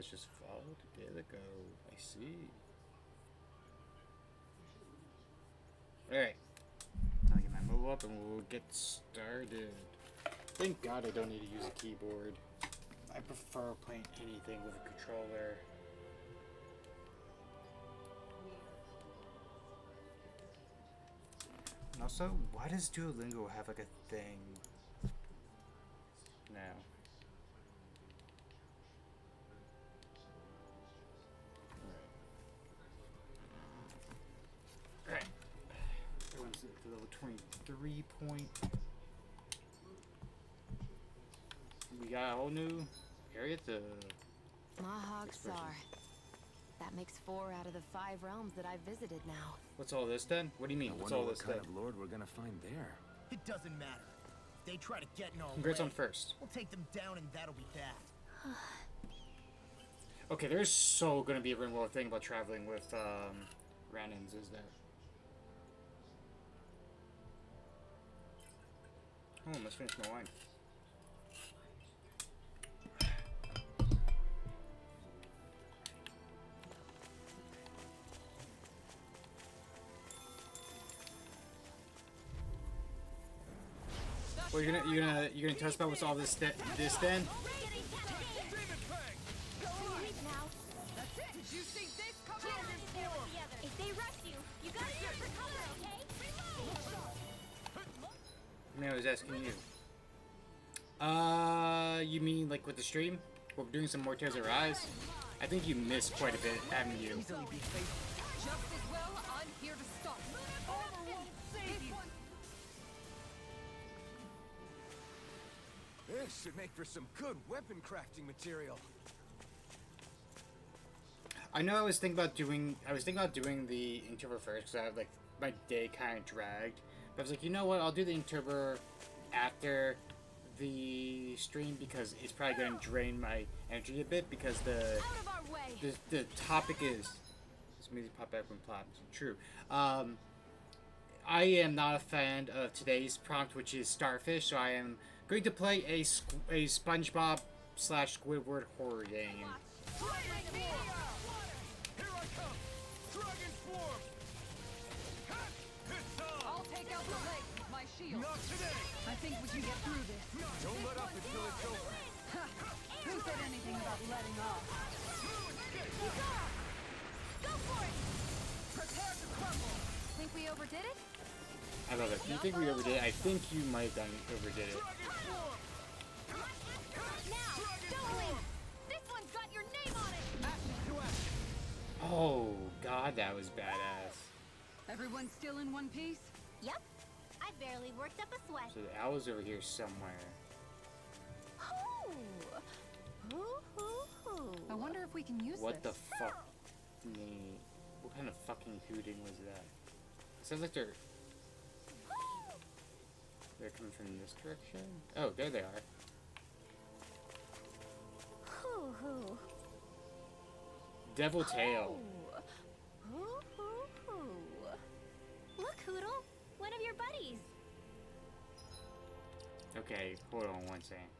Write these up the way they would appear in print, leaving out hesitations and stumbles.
let's just follow the Delago. I see. Alright. I'll get my move up and we'll get started. Thank God I don't need to use a keyboard. I prefer playing anything with a controller. And also, why does Duolingo have like a thing now? Alright. Everyone's at the level 23 point. We got a whole new area to Mahag-Saar. That makes 4 out of the 5 realms that I've visited now. What's all this then? What do you mean? What's all this then? What kind of lord we're gonna find there? It doesn't matter. If they try to get in our Congrats way, on first. we'll take them down and that'll be that. Okay, there's so gonna be a real thing about traveling with Ranins, is there? Oh, I must finish my wine. Well, you're gonna tell us about what's all this then? Did you see this coming? If they rush you, you gotta search for cover, okay? I mean, I was asking you. You mean like with the stream? We're doing some more Tales of Rise? I think you missed quite a bit, haven't you? Just as well, I'm here to stop. This should make for some good weapon crafting material. I know I was thinking about doing the Inktober first because I have like my day kind of dragged. But I was like, you know what? I'll do the Inktober after the stream because it's probably going to drain my energy a bit because the topic is smoothie pop back when plopped. True. I am not a fan of today's prompt, which is Starfish, so I am going to play a SpongeBob / Squidward horror game. I'll take out the leg with my shield. Not today! I think we can get through this. Don't let up until it's over. Who said anything about letting off? Go for it! Prepare to crumble. Think we overdid it? I love it. You think we overdid it? I think you might have overdid it. Now, don't leave. This one's got your name on it. Oh, God, that was badass. Everyone still in one piece? Yep. I barely worked up a sweat. So the owl's over here somewhere. I wonder if we can use What this. the fuck? What kind of fucking hooting was that? It sounds like they're coming from this direction. Oh, there they are. Devil Tail. Look, Hoodle. One of your buddies. Okay, hold on one second.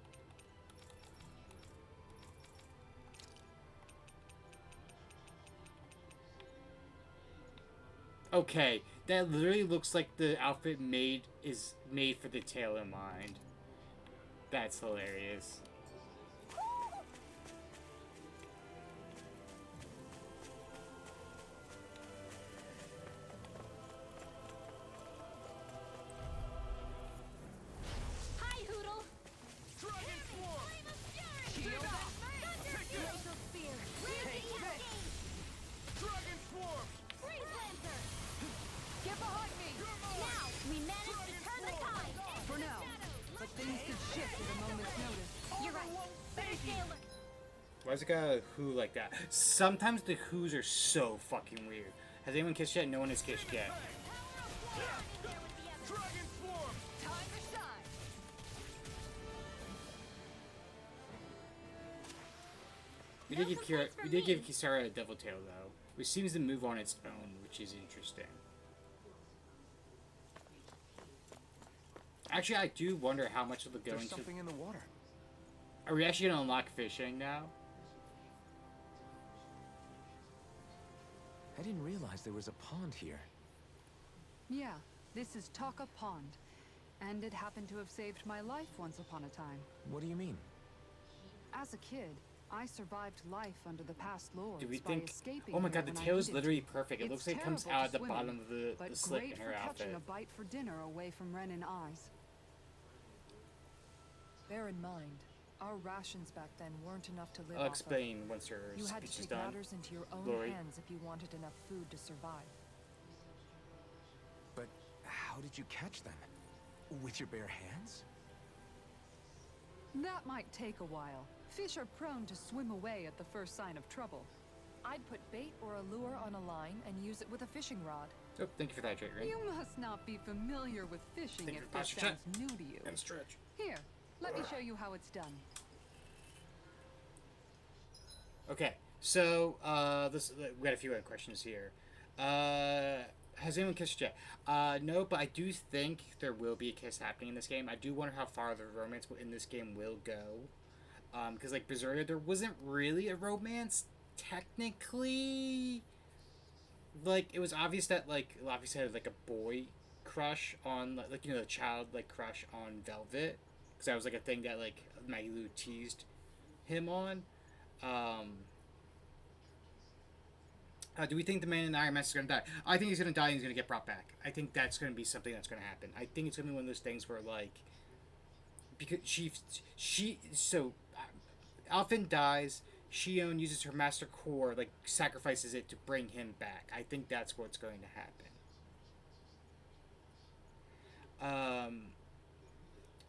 Okay, that literally looks like the outfit is made for the tail in mind. That's hilarious. Hi, Hoodle. Shield up. Glacial Spear. Dragon Swarm! Freeze Lancer. Get behind me. Now, we managed to turn the tide. For now. But things could shift at a moment's notice. You're right. Better stay alert. Why is it got a who like that? Sometimes the who's are so fucking weird. Has anyone kissed yet? No one has kissed yet. Dragon Swarm! Time to shine. We did give Kisara a devil tail though, which seems to move on its own, which is interesting. Actually, I do wonder how much it'll go There's into. something in the water. Are we actually gonna unlock fishing now? I didn't realize there was a pond here. Yeah, this is Taka Pond. And it happened to have saved my life once upon a time. What do you mean? As a kid, I survived life under the past lords Do we by think? escaping Oh my here god, the when I tail is needed literally to. perfect. It looks like it comes terrible out to at the swim bottom in, of the but slip great in for her catching outfit. a bite for dinner away from Renin eyes. Bear in mind, our rations back then weren't enough to live I'll off explain once her of. You had speech to is take done. matters into your own Lori. hands if you wanted enough food to survive. But how did you catch them? With your bare hands? That might take a while. Fish are prone to swim away at the first sign of trouble. I'd put bait or a lure on a line and use it with a fishing rod. Oh, thank you for that, Jade Ring. You must not be familiar with fishing Thank you if for this posture check. sounds new to you. And stretch. Here, let me show you how it's done. Okay, so we got a few other questions here. Has anyone kissed yet? No, but I do think there will be a kiss happening in this game. I do wonder how far the romance in this game will go. Because like Berseria, there wasn't really a romance technically. Like it was obvious that like obviously had like a boy crush on like you know the child like crush on Velvet, because that was like a thing that like Maggie Lou teased him on. Do we think the man in the Iron Mask is going to die? I think he's going to die and he's going to get brought back. I think that's going to be something that's going to happen. I think it's going to be one of those things where, like, because Alphen dies, Shion uses her Master Core, like, sacrifices it to bring him back. I think that's what's going to happen.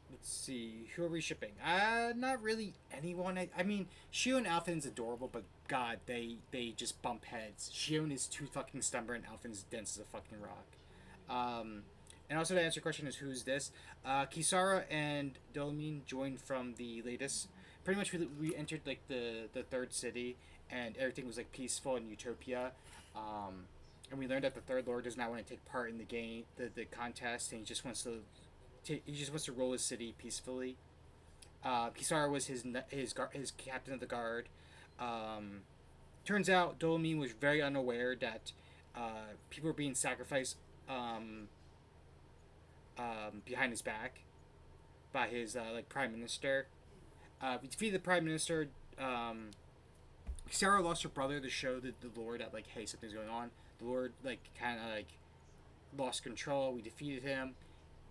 Let's see. Who are we shipping? Not really anyone. I mean, Shion Alphen's adorable, but God, they just bump heads. Shion is too fucking stubborn. Alphen's dense as a fucking rock. And also to answer your question is who's this? Kisara and Dolomin joined from the latest. Pretty much we entered like the third city and everything was like peaceful and utopia. And we learned that the Third Lord does not want to take part in the game, the contest, and he just wants to rule his city peacefully. Kisara was his captain of the guard. Turns out Dolomin was very unaware that people were being sacrificed behind his back by his like prime minister. We defeated the prime minister. Kisara lost her brother to show the Lord that like, hey, something's going on. The Lord like kind of like lost control. We defeated him.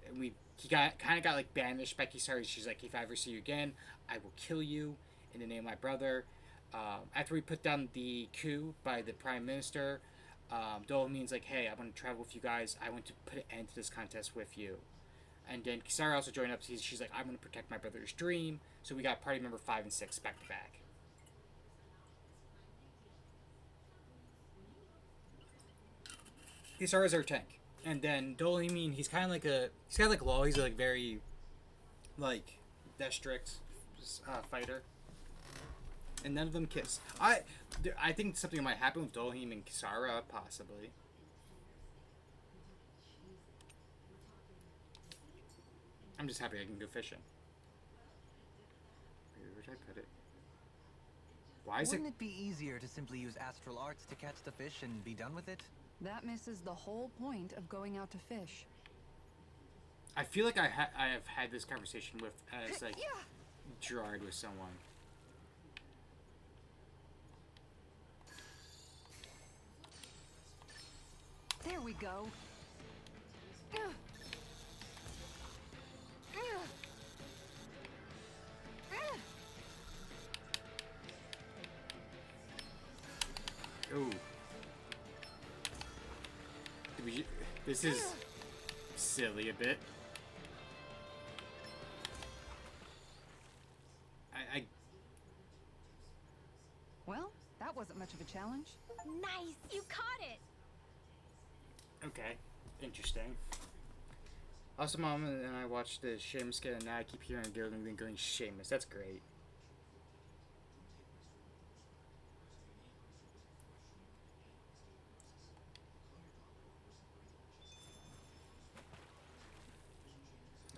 And he got like banished by Kisara. She's like, if I ever see you again, I will kill you in the name of my brother. After we put down the coup by the prime minister, Dolomin's like, hey, I want to travel with you guys. I want to put an end to this contest with you. And then Kisara also joined up. She's like, I want to protect my brother's dream. So we got party member 5 and 6 back to back. Kisara's our tank. And then Dolomin, he's kind of like he's kind of like Law. He's like very, like, strict fighter. And none of them kiss. I think something might happen with Dolomin and Kisara, possibly. I'm just happy I can go fishing. Where did I put it? Why is Wouldn't it be easier to simply use astral arts to catch the fish and be done with it? That misses the whole point of going out to fish. I feel like I have had this conversation with like Gerard with someone. There we go. Ooh. This is silly a bit. Well, that wasn't much of a challenge. Nice! You caught it! Okay. Interesting. Also, Mom and I watched the Seamus skit, and now I keep hearing going Seamus. That's great.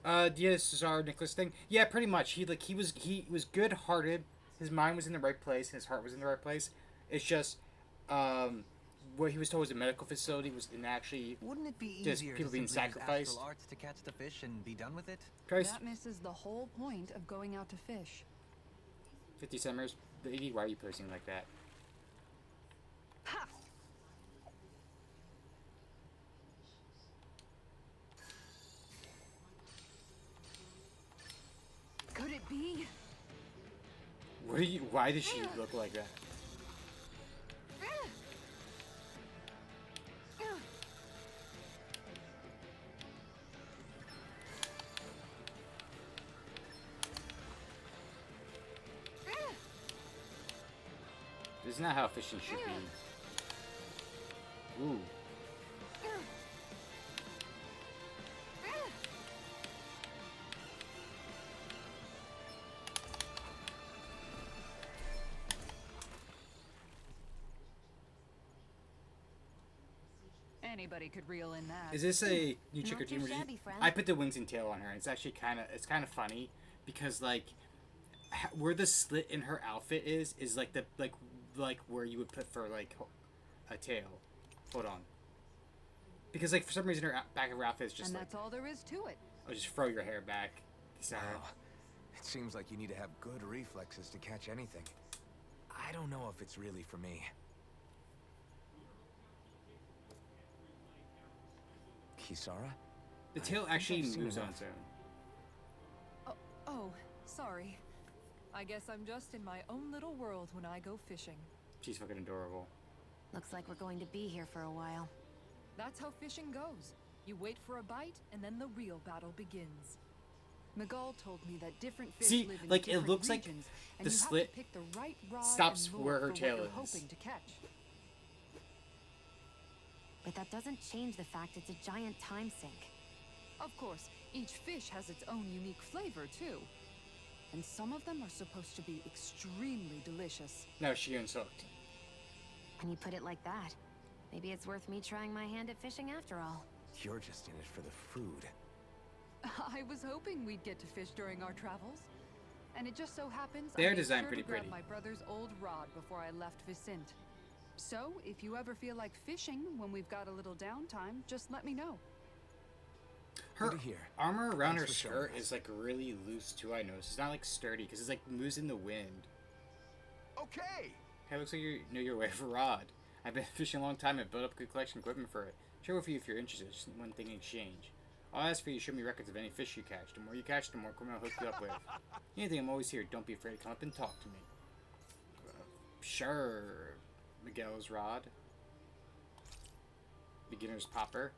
The Cesar Nicholas thing. Yeah, pretty much. He was good-hearted. His mind was in the right place, and his heart was in the right place. It's just, what he was told was a medical facility was in actually Wouldn't it be just easier people to being simply use sacrificed. astral arts to catch the fish and be done with it? Christ, That misses the whole point of going out to fish. 50 summers. Lady, why are you posing like that? Ha! Could it be? What are you? Why does she look like that? This is not how fishing should be. Ooh. Anybody could reel in that. Is this a new trick or Not too treat? shabby, friend. I put the wings and tail on her. And it's actually kind of funny because like where the slit in her outfit is like the like where you would put for like a tail. Hold on. Because like for some reason her back of her outfit is just And like that's all there is to it. oh, just throw your hair back. Sorry. Wow. It seems like you need to have good reflexes to catch anything. I don't know if it's really for me. Kisara? The tail I actually think I've seen moves on enough. its own. Oh, sorry. I guess I'm just in my own little world when I go fishing. She's fucking adorable. Looks like we're going to be here for a while. That's how fishing goes. You wait for a bite, and then the real battle begins. Miguel told me that different fish See, live in like, it different looks like regions, the and you slit have to pick the right rod stops and lure where her for what tail you're is. hoping to catch. But that doesn't change the fact it's a giant time sink. Of course, each fish has its own unique flavor, too. And some of them are supposed to be extremely delicious. No, Shion's hooked. When you put it like that, maybe it's worth me trying my hand at fishing after all. You're just in it for the food. I was hoping we'd get to fish during our travels. And it just so happens They're I made designed sure pretty to grab pretty. my brother's old rod before I left Vicente. So, if you ever feel like fishing when we've got a little downtime, just let me know. Her Good to hear. armor around her Thanks for skirt showing us. is like really loose too. I noticed it's not like sturdy because it's like moves in the wind. Okay! Hey, looks like you know your way of a rod. I've been fishing a long time and built up a good collection of equipment for it. Share with you if you're interested. Just one thing in exchange. I'll ask for you to show me records of any fish you catch. The more you catch, the more equipment I'll hook you up with. Anything, I'm always here. Don't be afraid to come up and talk to me. Sure, Miguel's rod. Beginner's popper.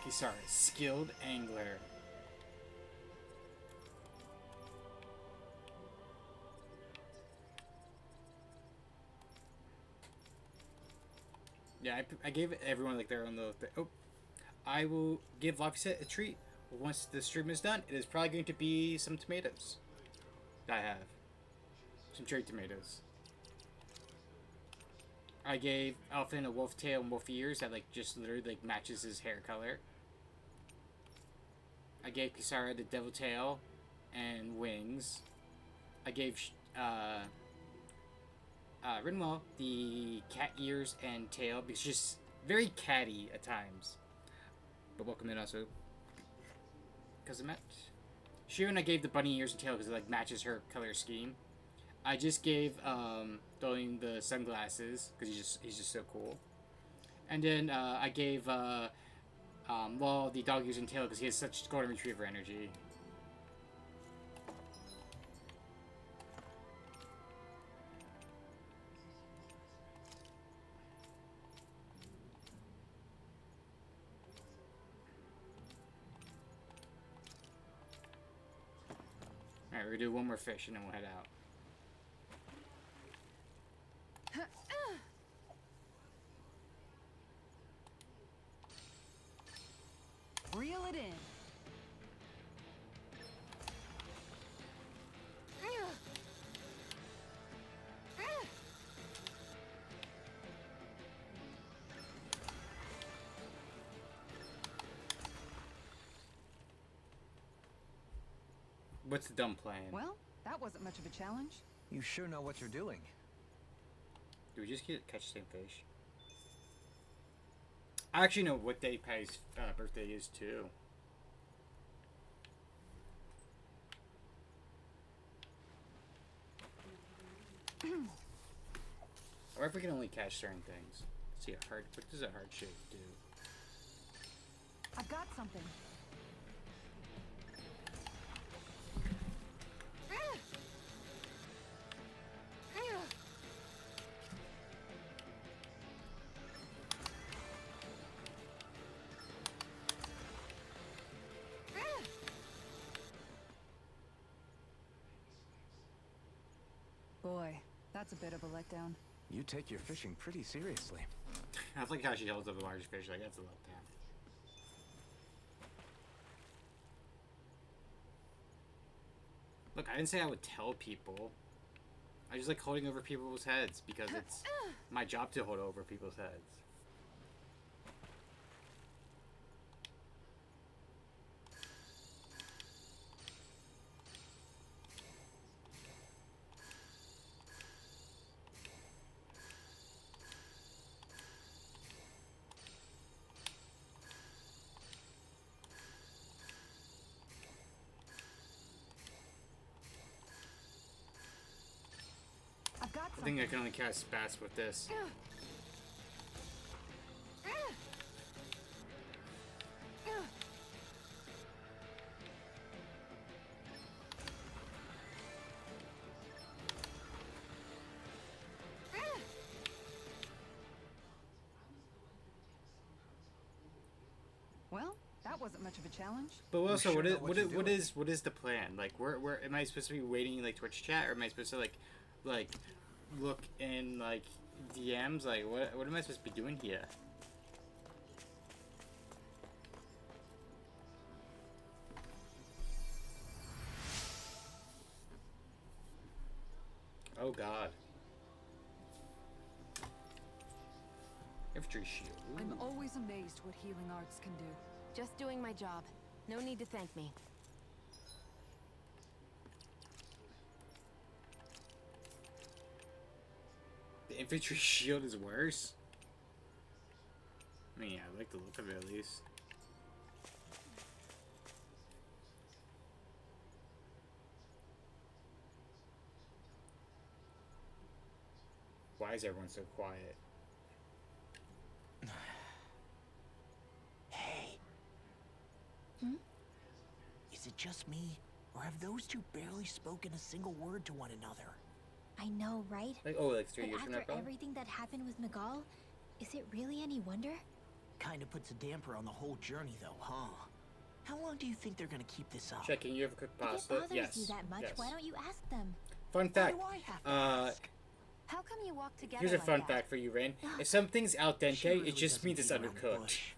Kisara, skilled angler. Yeah, I gave everyone like their own little thing. Oh, I will give Lafayette a treat. Once the stream is done, it is probably going to be some tomatoes that I have. Some cherry tomatoes. I gave Elfin a wolf tail and wolf ears that like just literally like matches his hair color. I gave Kisara the devil tail and wings. I gave Rinwell the cat ears and tail because she's just very catty at times. But welcome in also. Kazumet. Shion I gave the bunny ears and tail because it like matches her color scheme. I just gave Doling the sunglasses because he's just so cool. And then I gave Law the dog ears and tail because he has such golden retriever energy. Alright, we're gonna do one more fish and then we'll head out. Reel it in. What's the dumb plan? Well, that wasn't much of a challenge. You sure know what you're doing. Do we just catch the same fish? I actually know what day Patty's birthday is too. I wonder if we can only catch certain things. Let's see a heart. What does a heart shape do? I've got something. Boy, that's a bit of a letdown. You take your fishing pretty seriously. I like how she holds up a large fish. Like, that's a letdown. Look, I didn't say I would tell people. I just like holding over people's heads because it's my job to hold over people's heads. I've got I something. think I can only cast bats with this. Well, that wasn't much of a challenge. But also, sure what know is what what you're is, what doing. is what is the plan? Like, where am I supposed to be waiting like Twitch chat, or am I supposed to like look in like DMs? Like, what am I supposed to be doing here? Oh God. Infantry shield. Ooh. I'm always amazed what healing arts can do. Just doing my job. No need to thank me. The infantry shield is worse. I mean, I like the look of it at least. Why is everyone so quiet? Hey. Is it just me, or have those two barely spoken a single word to one another? I know, right? Like, oh, like 3 But years from now, after probably? everything that happened with Nagal, is it really any wonder? Kinda puts a damper on the whole journey, though, huh? How long do you think they're gonna keep this up? Checking, you have a quick If it pasta? bothers Yes. you that much, yes. why don't you ask them? Fun Why fact. do I have to Uh, ask? How come you walk together here's a like fun that? fact for you, Rain. If something's al She dente, really it just doesn't means it's beat around the undercooked. bush.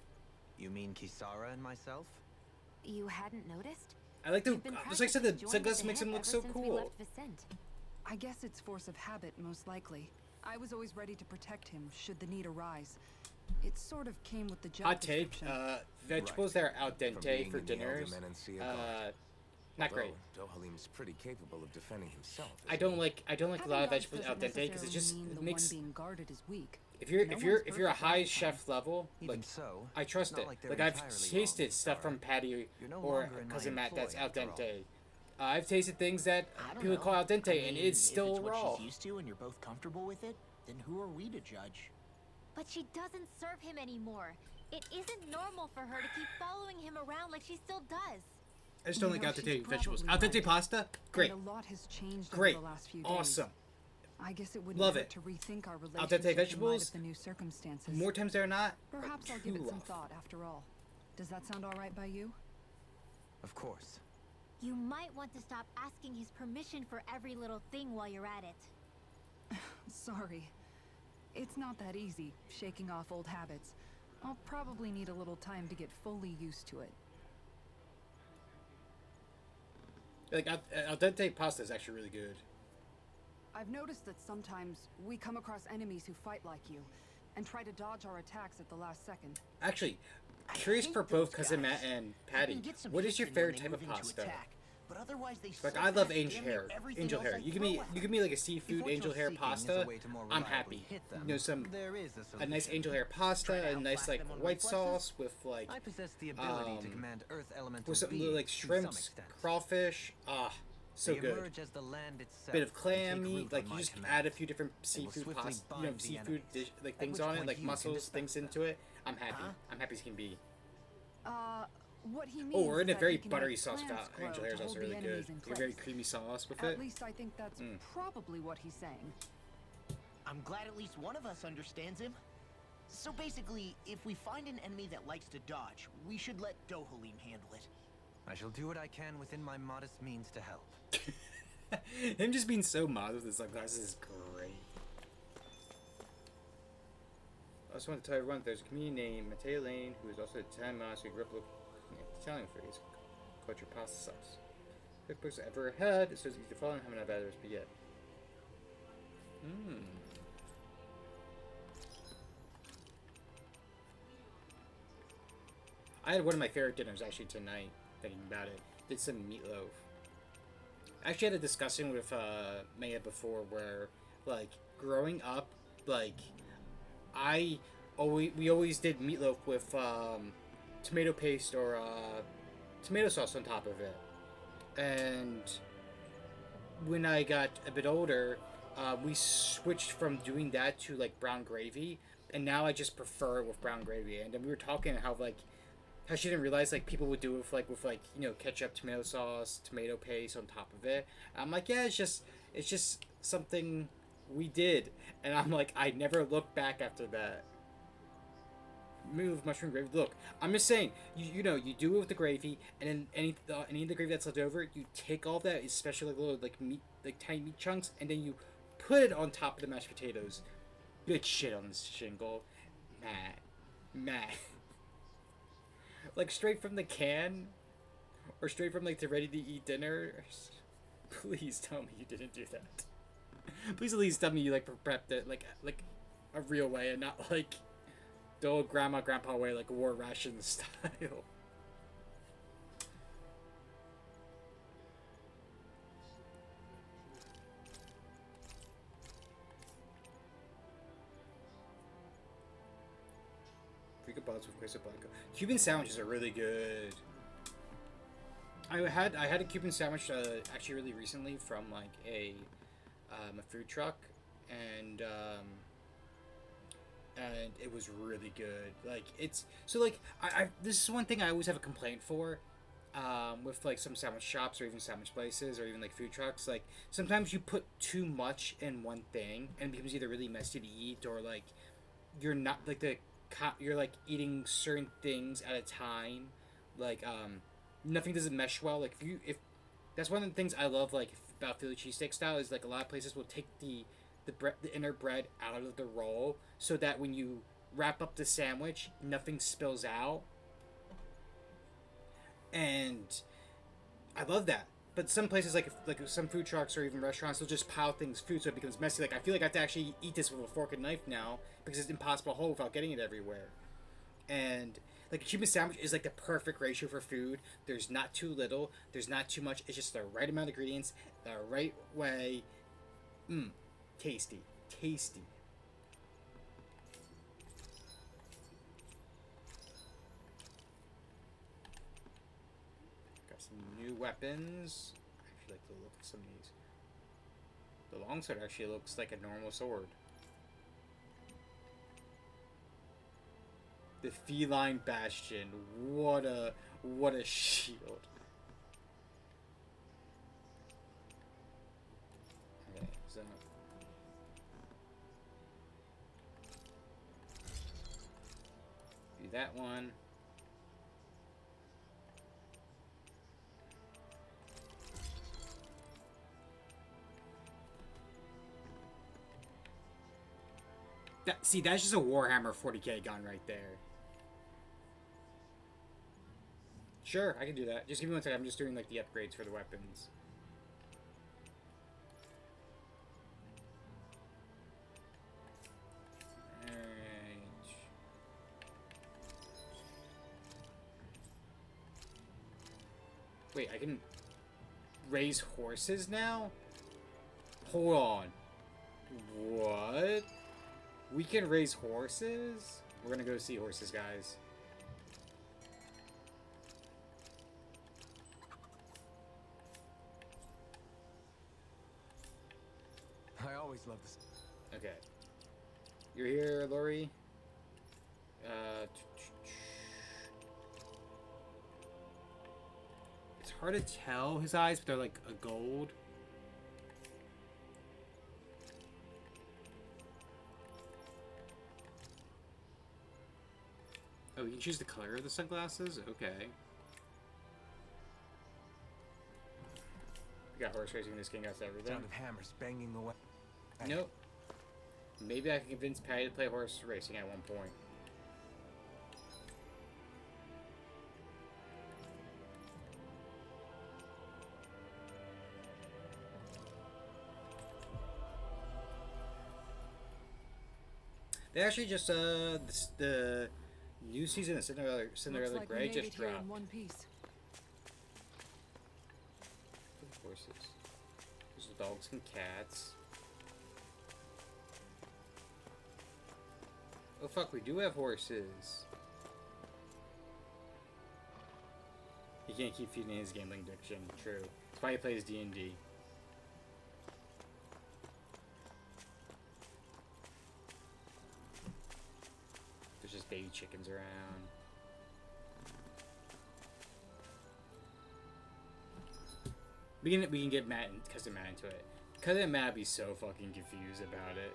You mean Kisara and myself? You hadn't noticed? I like the, You've been just like I said, the practically joined sunglasses at the makes him hip look ever so since we cool. left Vicente. I guess it's force of habit, most likely. I was always ready to protect him, should the need arise. It sort of came with the job Hot take, description. vegetables that are al From dente being for in the dinners, Elder Menancia Guard. not great. Although Dohalim's pretty capable of defending himself. I isn't don't he? like a lot Having of guards vegetables al doesn't dente because it necessarily just mean it the makes one being guarded is weak. if you're No if you're one's if you're a perfect all high the time. chef level, Even like so, I trust not it. like they're Like I've entirely tasted wrong, stuff from Kisara. Patty You're no or longer in my cousin Matt that's employ, al after all. dente. I've tasted things that I don't people know. call al dente, I and mean, it's still if it's raw. what she's used to and you're both comfortable with it, then who are we to judge? But she doesn't serve him anymore. It isn't normal for her to keep following him around like she still does. I just don't You like know, al dente she's vegetables. probably Al dente right. pasta, great, And a lot has changed great, over the last few days. awesome. I guess it wouldn't Love hurt it. to rethink our Al relationship dente in light vegetables, of the new circumstances. More times than not. Perhaps I'll too give it some rough. thought after all. Does that sound all right by you? Of course. You might want to stop asking his permission for every little thing while you're at it. Sorry. It's not that easy, shaking off old habits. I'll probably need a little time to get fully used to it. Like al dente pasta is actually really good. I've noticed that sometimes we come across enemies who fight like you, and try to dodge our attacks at the last second. Actually, curious hate for those both cousin guys. Matt and You Patty. can get some What is hits your in when favorite they type of move into pasta? attack, but otherwise they Like suck I love ass angel damn near hair. everything Angel else hair. I You throw at give me like a seafood If what angel you're hair seeking is a pasta. way to more I'm reliably happy. hit them, You know, some there is a a nice solution. angel hair pasta, Try to a nice outlast like them on white reflexes? sauce with like I possess the ability to um, command earth elemental with something beings like to some shrimps, extent. crawfish. Ah, so They good. emerge as the land itself Bit of and clam take meat, root like on you my just command. add a few different They will seafood swiftly pasta, bind the seafood enemies, dish, like at things which on it, point like you can mussels, dispense things them. into it. I'm happy. Huh? I'm happy as can be. What he means Oh, or in a that very he can buttery make sauce. plants grow Angel hair is to also hold the really good. enemies in Like a very place. creamy sauce with At it. least I think that's probably what he's saying. I'm glad at least one of us understands him. So basically, if we find an enemy that likes to dodge, we should let Dohalim handle it. I shall do what I can within my modest means to help. Him just being so mod with his sunglasses is great. I also want to tell everyone there's a comedian named Matteo Lane who is also a Italian master who grew up looking at Italian phrase, culture pasta sauce. Cookbooks I've ever had, it says easy to follow and haven't had a bad recipe yet. I had one of my favorite dinners actually tonight, thinking about it. Did some meatloaf. I actually had a discussion with Maya before where, like, growing up, like, we always did meatloaf with tomato paste or tomato sauce on top of it. And when I got a bit older, we switched from doing that to like brown gravy, and now I just prefer it with brown gravy. And then we were talking how she didn't realize like people would do it with like you know ketchup, tomato sauce, tomato paste on top of it. I'm like, yeah, it's just something we did, and I'm like, I never looked back after that. Move mushroom gravy. Look, I'm just saying, you know, you do it with the gravy, and then any of the gravy that's left over, you take all that, especially like little like meat, like tiny meat chunks, and then you put it on top of the mashed potatoes. Good shit on this shingle, Matt. Like straight from the can, or straight from like the ready to eat dinner. Please tell me you didn't do that. Please at least tell me you like prepped it like a real way and not like the old grandpa way, like war ration style. Freaking buns with queso blanco. Cuban sandwiches are really good. I had a Cuban sandwich actually really recently from like a food truck, and it was really good. Like it's so like I this is one thing I always have a complaint for with like some sandwich shops or even sandwich places or even like food trucks. Like sometimes you put too much in one thing and it becomes either really messy to eat or like you're not like you're like eating certain things at a time. Like nothing doesn't mesh well. Like if that's one of the things I love like about Philly cheesesteak style is like a lot of places will take the inner bread out of the roll so that when you wrap up the sandwich, nothing spills out. And I love that. But some places like some food trucks or even restaurants will just pile food so it becomes messy. Like I feel like I have to actually eat this with a fork and knife now because it's impossible to hold without getting it everywhere. And like a Cuban sandwich is like the perfect ratio for food. There's not too little, there's not too much. It's just the right amount of ingredients, the right way. Tasty. Got some new weapons. I actually like to look at some of these. The longsword actually looks like a normal sword. The feline bastion. What a shield. Okay, so do that one. See, that's just a Warhammer 40k gun right there. Sure, I can do that. Just give me one second. I'm just doing like the upgrades for the weapons. Alright. Wait, I can raise horses now? Hold on. What? We can raise horses? We're gonna go see horses, guys. I always love this. Okay. You're here, Lori? It's hard to tell his eyes, but they're like a gold. Oh, you can choose the color of the sunglasses? Okay. We got horse racing in this game, that's everything. Sound of hammers banging away. Nope. Maybe I can convince Patty to play horse racing at one point. They actually just the new season of Cinderella Looks like Grey we made just it here dropped. in one piece. Horses. There's dogs and cats. Oh fuck, we do have horses. He can't keep feeding his gambling addiction. True. That's why he plays D&D. There's just baby chickens around. We can get Matt and Cousin Matt into it. Cousin Matt be so fucking confused about it.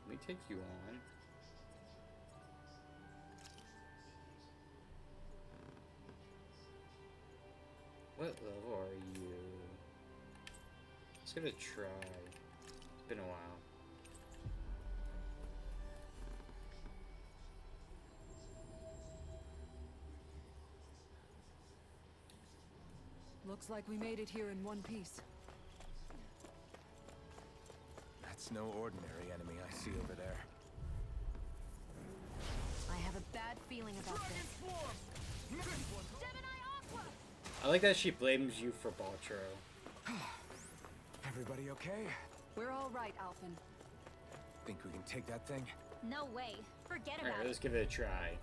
Let me take you on. What level are you? Let's give it a try. It's been a while. Looks like we made it here in one piece. That's no ordinary enemy I see over there. I have a bad feeling about this. I like that she blames you for Baltro. Everybody okay? We're all right, Alphen. Think we can take that thing? No way. Forget Alright, about let's it. give it a try.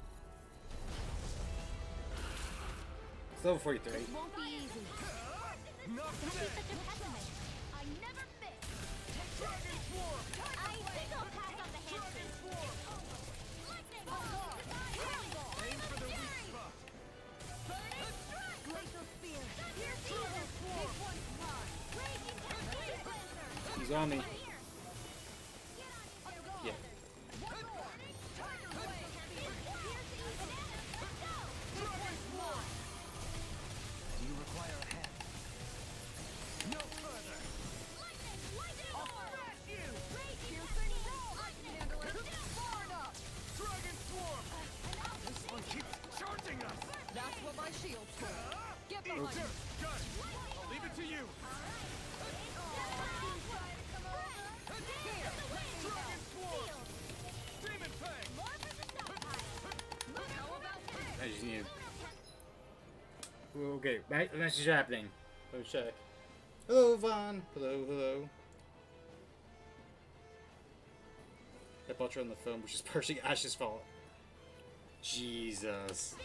It's level 43. This won't be easy. Don't be such a pessimist. I never miss. I think I'll pass on the hamsters. Lightning! Aim for the weak spot. Glacial spear. Here's Caesar. This one's mine. Raging Cascade. He's on me. Yeah. Do you require a hand? No further! I'll crush you! Dragon Swarm! This one keeps charging us! That's what my shield's for. Get behind me. Got it! I'll leave it to you! Dragon Swarm! Demon Fang! I just need to... Okay, message happening. Let's check. Hello, Vaughn. Hello, hello. Got Butcher on the phone, which is partially Ash's fault. Jesus.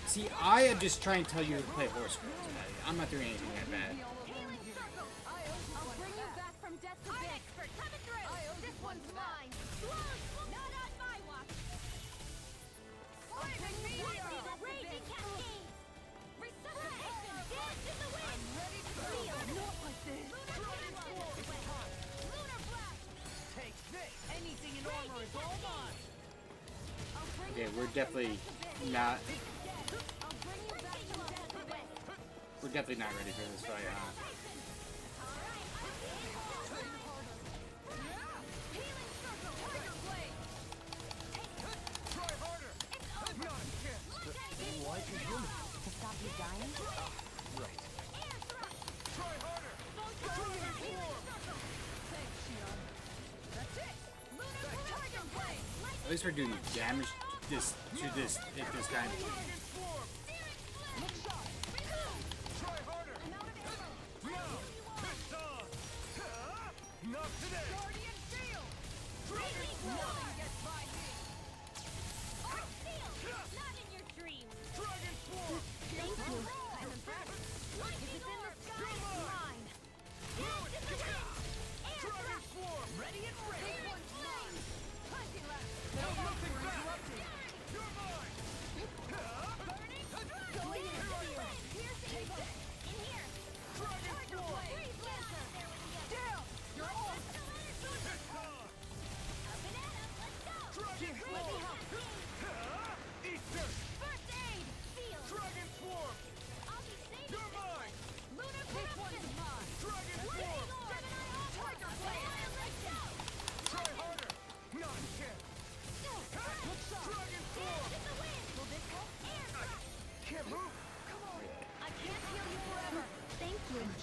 See, I am just trying to tell you to play horse girls, Maddie. I'm not doing anything that bad. I'll bring you back from death to death. Expert, coming through. This one's mine. Not on my watch. Raging Cascade. Resuscitation. Dance in the wind. I'm ready to go. Not like this. Lunar blast. Take this! Anything in armor is all mine! Okay, we're definitely not... I'll bring you back from death to death. We're definitely not ready for this fight, huh? Try harder! Not a chance! To stop you dying? Right. Try harder! Dragon Swarm! At least we're doing damage to this at this time.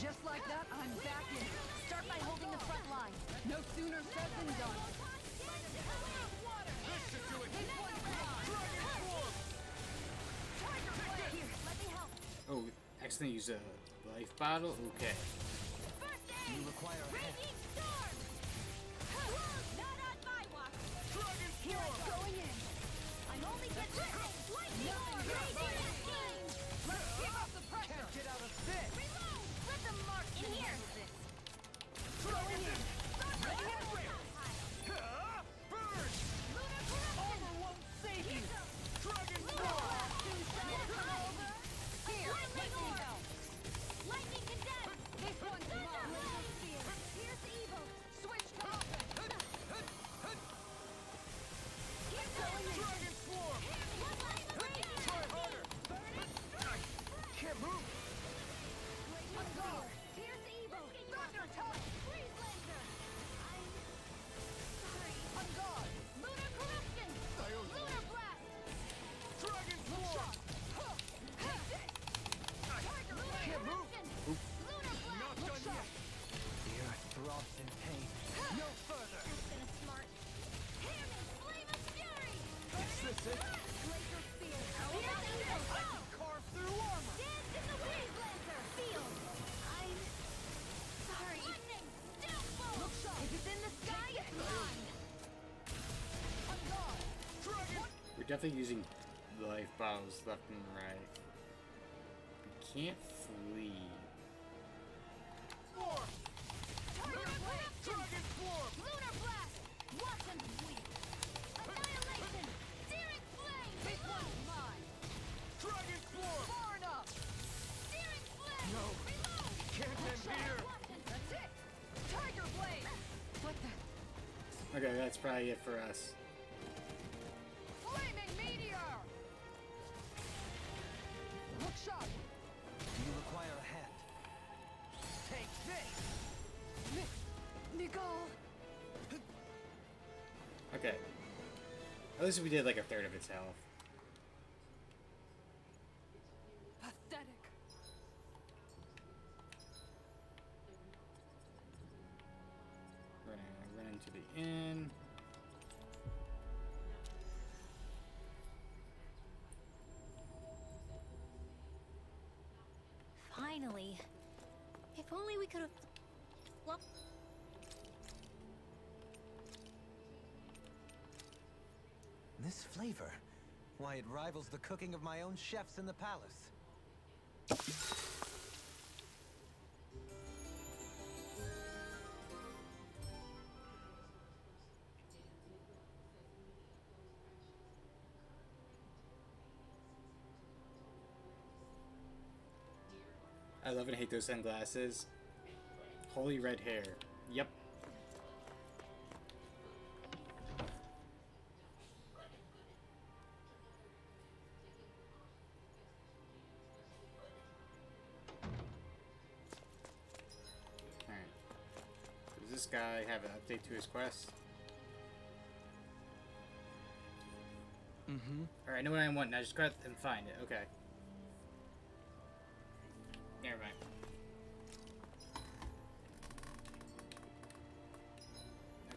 Just like that, I'm back in. Start by holding the front line. No sooner said than done. Oh, accidentally use a life bottle? Okay. You require a hand. Can't get out of this! Armor won't save you! Dragon Lightning condemned! This one's mine! Here's the evil! Switch to offense! Here's Dragon Swarm! Try harder! Can't move! Here's the evil! Thunder touch! Freeze laser! I'm sorry. On guard! Lunar corruption! Lunar blast! Dragon Swarm! Lunar Can't move! corruption! Lunar blast! Not done yet! The earth throbs in pain. No further! That's been a smart. Hammy! Flame of fury! Is this it? Laser spear! Here's the evil! Carve through armor! Dance in the wind! Laser! Field! I'm sorry. Lightning! Downfall! If it's in the sky, it's mine! On guard! Dragon! We're definitely using life bottles left and right. We can't flee. Swarm! Lunar corruption! Dragon Swarm! Lunar blast! Watch them sweep! Annihilation! Searing flame! This one's mine! Dragon Swarm! Far enough! Searing flame! No. Reload! Can't end here! That's it! Tiger blade! What the? Okay, that's probably it for us. Flaming meteor! Look sharp! You require a hand. Take this! Nicole! Okay. At least we did like a third of its health. Pathetic. We're gonna run into the inn. Finally. If only we could have... Well, This flavor. Why, it rivals the cooking of my own chefs in the palace. I love and hate those sunglasses. Holy red hair. Yep. Alright. Does this guy have an update to his quest? Mm-hmm. Alright, I know what I want. Now just go out and find it. Okay. Never mind.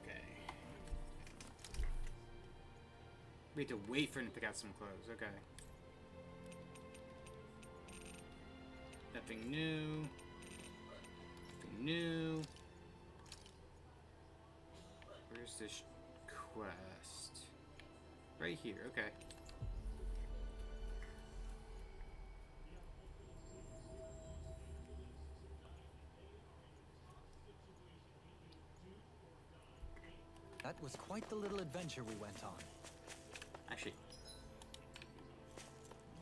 Okay. We have to wait for him to pick out some clothes. Okay. Nothing new. Nothing new. Where's this quest? Right here. Okay. That was quite the little adventure we went on. Actually,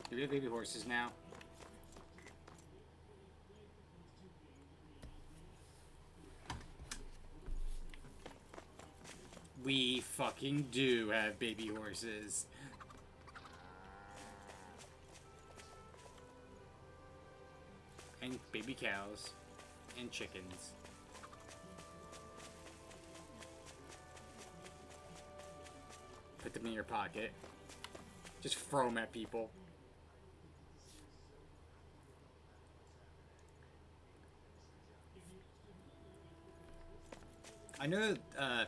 do we have baby horses now? We fucking do have baby horses. And baby cows. And chickens. Put them in your pocket. Just throw them at people. I know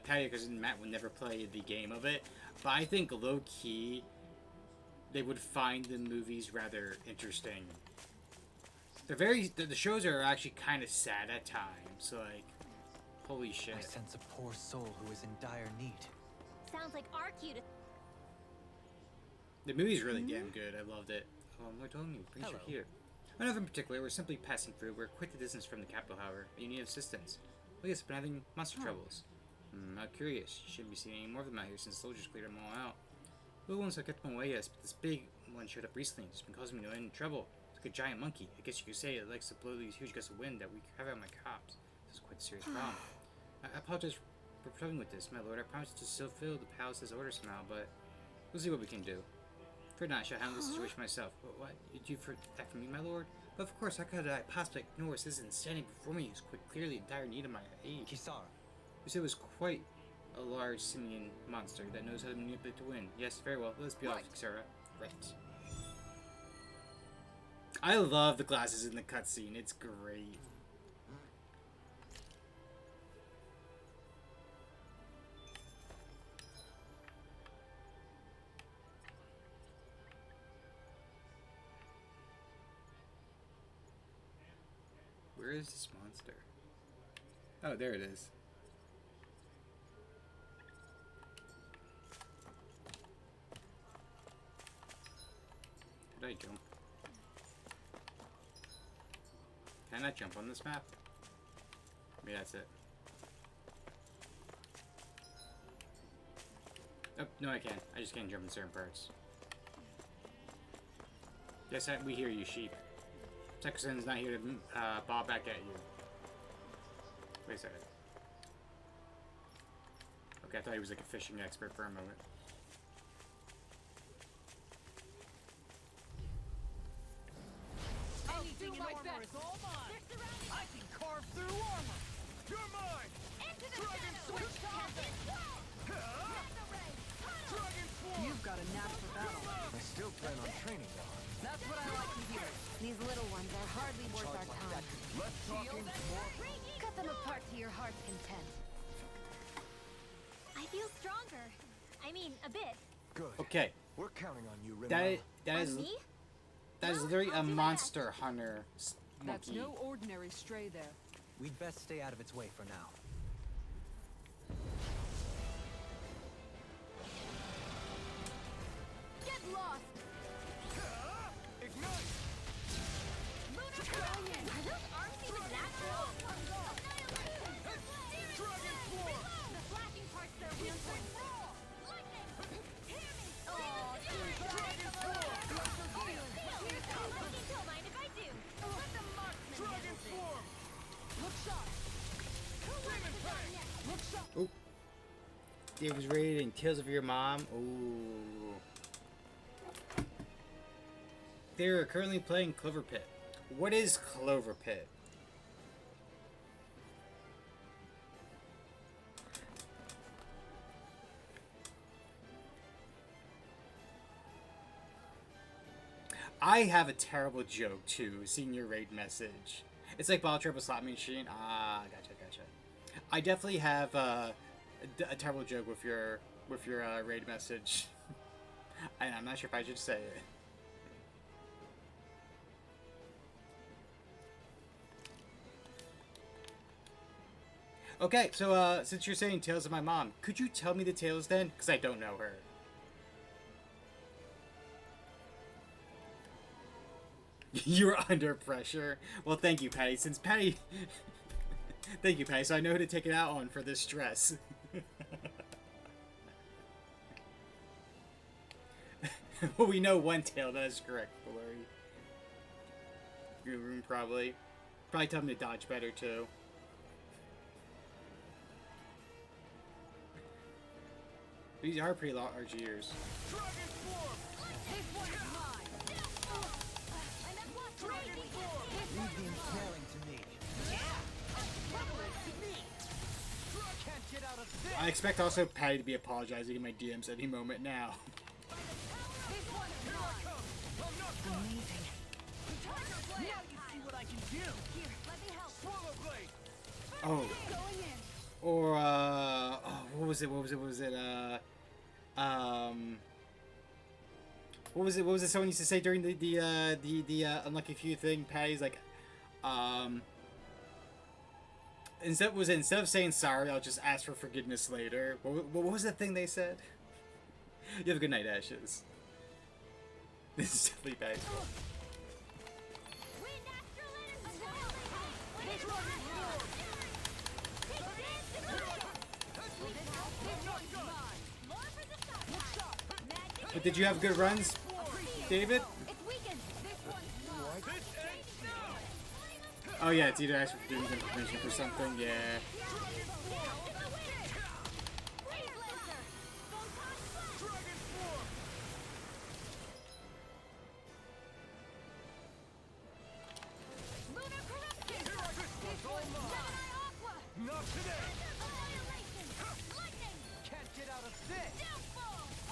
Patty and Matt would never play the game of it, but I think low-key they would find the movies rather interesting. The shows are actually kind of sad at times, like, holy shit. I sense a poor soul who is in dire need. Sounds like our cue to... The movie's really damn good. I loved it. What told me? Brings you Hello. here. None in particular. We're simply passing through. We're quite the distance from the capital, however. You need assistance. Well, yes, but having monster troubles. How curious. You shouldn't be seeing any more of them out here since the soldiers cleared them all out. Little ones have kept them away, yes, but this big one showed up recently. It's been causing me no end of trouble. It's like a giant monkey. I guess you could say it likes to blow these huge gusts of wind that we have out my cops. This is quite a serious problem. I apologize for troubling with this, my lord. I promise to still fill the palace's order somehow, but we'll see what we can do. For now, I shall handle the situation myself. What? You do for that for me, my lord? But of course, how could I possibly ignore a citizen standing before me who's quite clearly in dire need of my aid? Kisar. You said it was quite a large simian monster that knows how to manipulate to win. Yes, very well. Let's be off, Sarah. Right. I love the glasses in the cutscene. It's great. Where is this monster? Oh, there it is. Did I jump? Can I jump on this map? Maybe that's it. Oh, no I can. I just can't jump in certain parts. Yes, we hear you, sheep. Texan's not here to bob back at you. Wait a second. Okay, I thought he was like a fishing expert for a moment. Anything in armor is all mine. I can carve through armor. You're mine. Into the Dragon shadow! switch combat. Dragon swarm. You've got a knack for battle. I still plan on training though. That's what I like to hear. These little ones are hardly worth our time. Let's talk more. Cut them apart to your heart's content. I feel stronger. I mean, a bit. Good. Okay, We're counting on you, Rimmer. that is On me? literally a I'll do my monster hunter That's monkey. no ordinary stray there. We'd best stay out of its way for now. Get lost! Ignite. Lunar Dragon! Are those arms even natural? Dragon swarm. The flashing parts there will turn lightning! Hear me! Dragon swarm! Don't mind if I do. Let the marksman Dragon swarm. Look sharp! Demon fang. Look sharp! Oh, it was rated in Tales of Your Mom. Ooh. They're currently playing Clover Pit. What is Clover Pit? I have a terrible joke too, seeing your raid message. It's like Ball Triple Slot Machine. Ah, gotcha. I definitely have a terrible joke with your raid message. I'm not sure if I should say it. Okay, so since you're saying tales of my mom, could you tell me the tales then? Because I don't know her. You're under pressure. Well, thank you, Patty. Since Patty... Thank you, Patty. So I know who to take it out on for this stress. Well, we know one tale. That is correct, Blurry. Your room, probably. Probably tell him to dodge better, too. These are pretty large ears. Leave the impaling to me. Can't get out of this. I expect also Patty to be apologizing in my DMs any moment now. Amazing. Now you see what I can do. Here, let me help. Swallow blade. Oh. Going in. Or, oh, what was it? What was it someone used to say during the Unlucky Few thing? Patty's like, instead of saying sorry, I'll just ask for forgiveness later. What was the thing they said? You have a good night, Ashes. This is definitely bad. Wind astral energy. But did you have good runs, David? It's weakened. This one's mine. Oh yeah, it's either ask for forgiveness or permission for something. Yeah. Not today. Can't get out of this.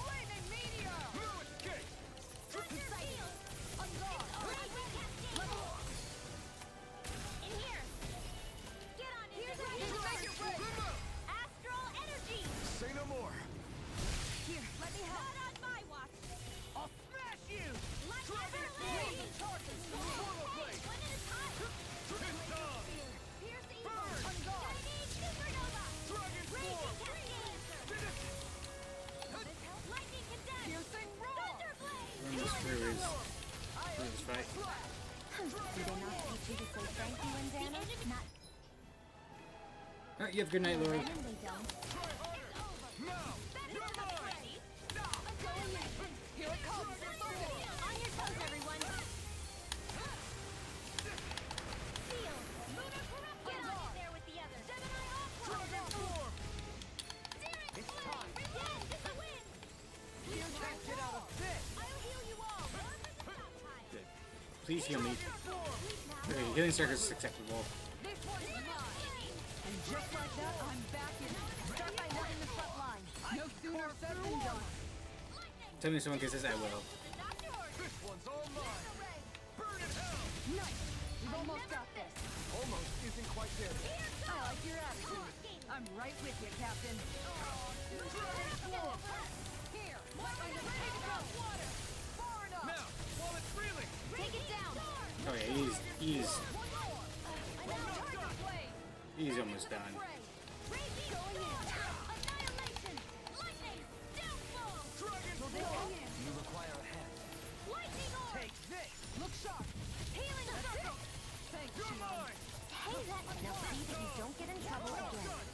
Lightning meteor. No escape. In here. Get on in. Astral energy. Say no more. Here, let me help. Not on my watch. I'll smash you. Lightning blade. One at a time. Pierce evil. Chinese supernova. Raging cascade. Lightning condemned. Piercing roar. Thunderblade. Run this through his fight. Do they not teach you to say thank you in Xana? Not Alright, you have a good night, Lord. then they don't. Here it comes. On your toes, everyone. Seal. Lunar corrupt. Get on in there with the others. Gemini Aqua. It's time. Yes, it's a win. Can't get out of this. I'll heal you all. More for the stop time. Please heal me. Okay, healing circle is acceptable. This one's mine. And just like that, I'm back in. Start by holding the front line. No sooner said than done. Tell me if someone gets this, I will. This one's all mine. Burn in hell. Nice. We've almost got this. Almost isn't quite there. I like your attitude. I'm right with you, Captain. Here, lightning to take it out. Water. Far enough. Now, while it's reeling. Take it down. Oh yeah, he's almost done. Raging storm. Annihilation. Lightning. Downfall. You require a hand. Lightning orb. Take this. Look sharp. Healing circle. Thanks, You're Shield. mine. Hey, now see that you don't get in trouble again.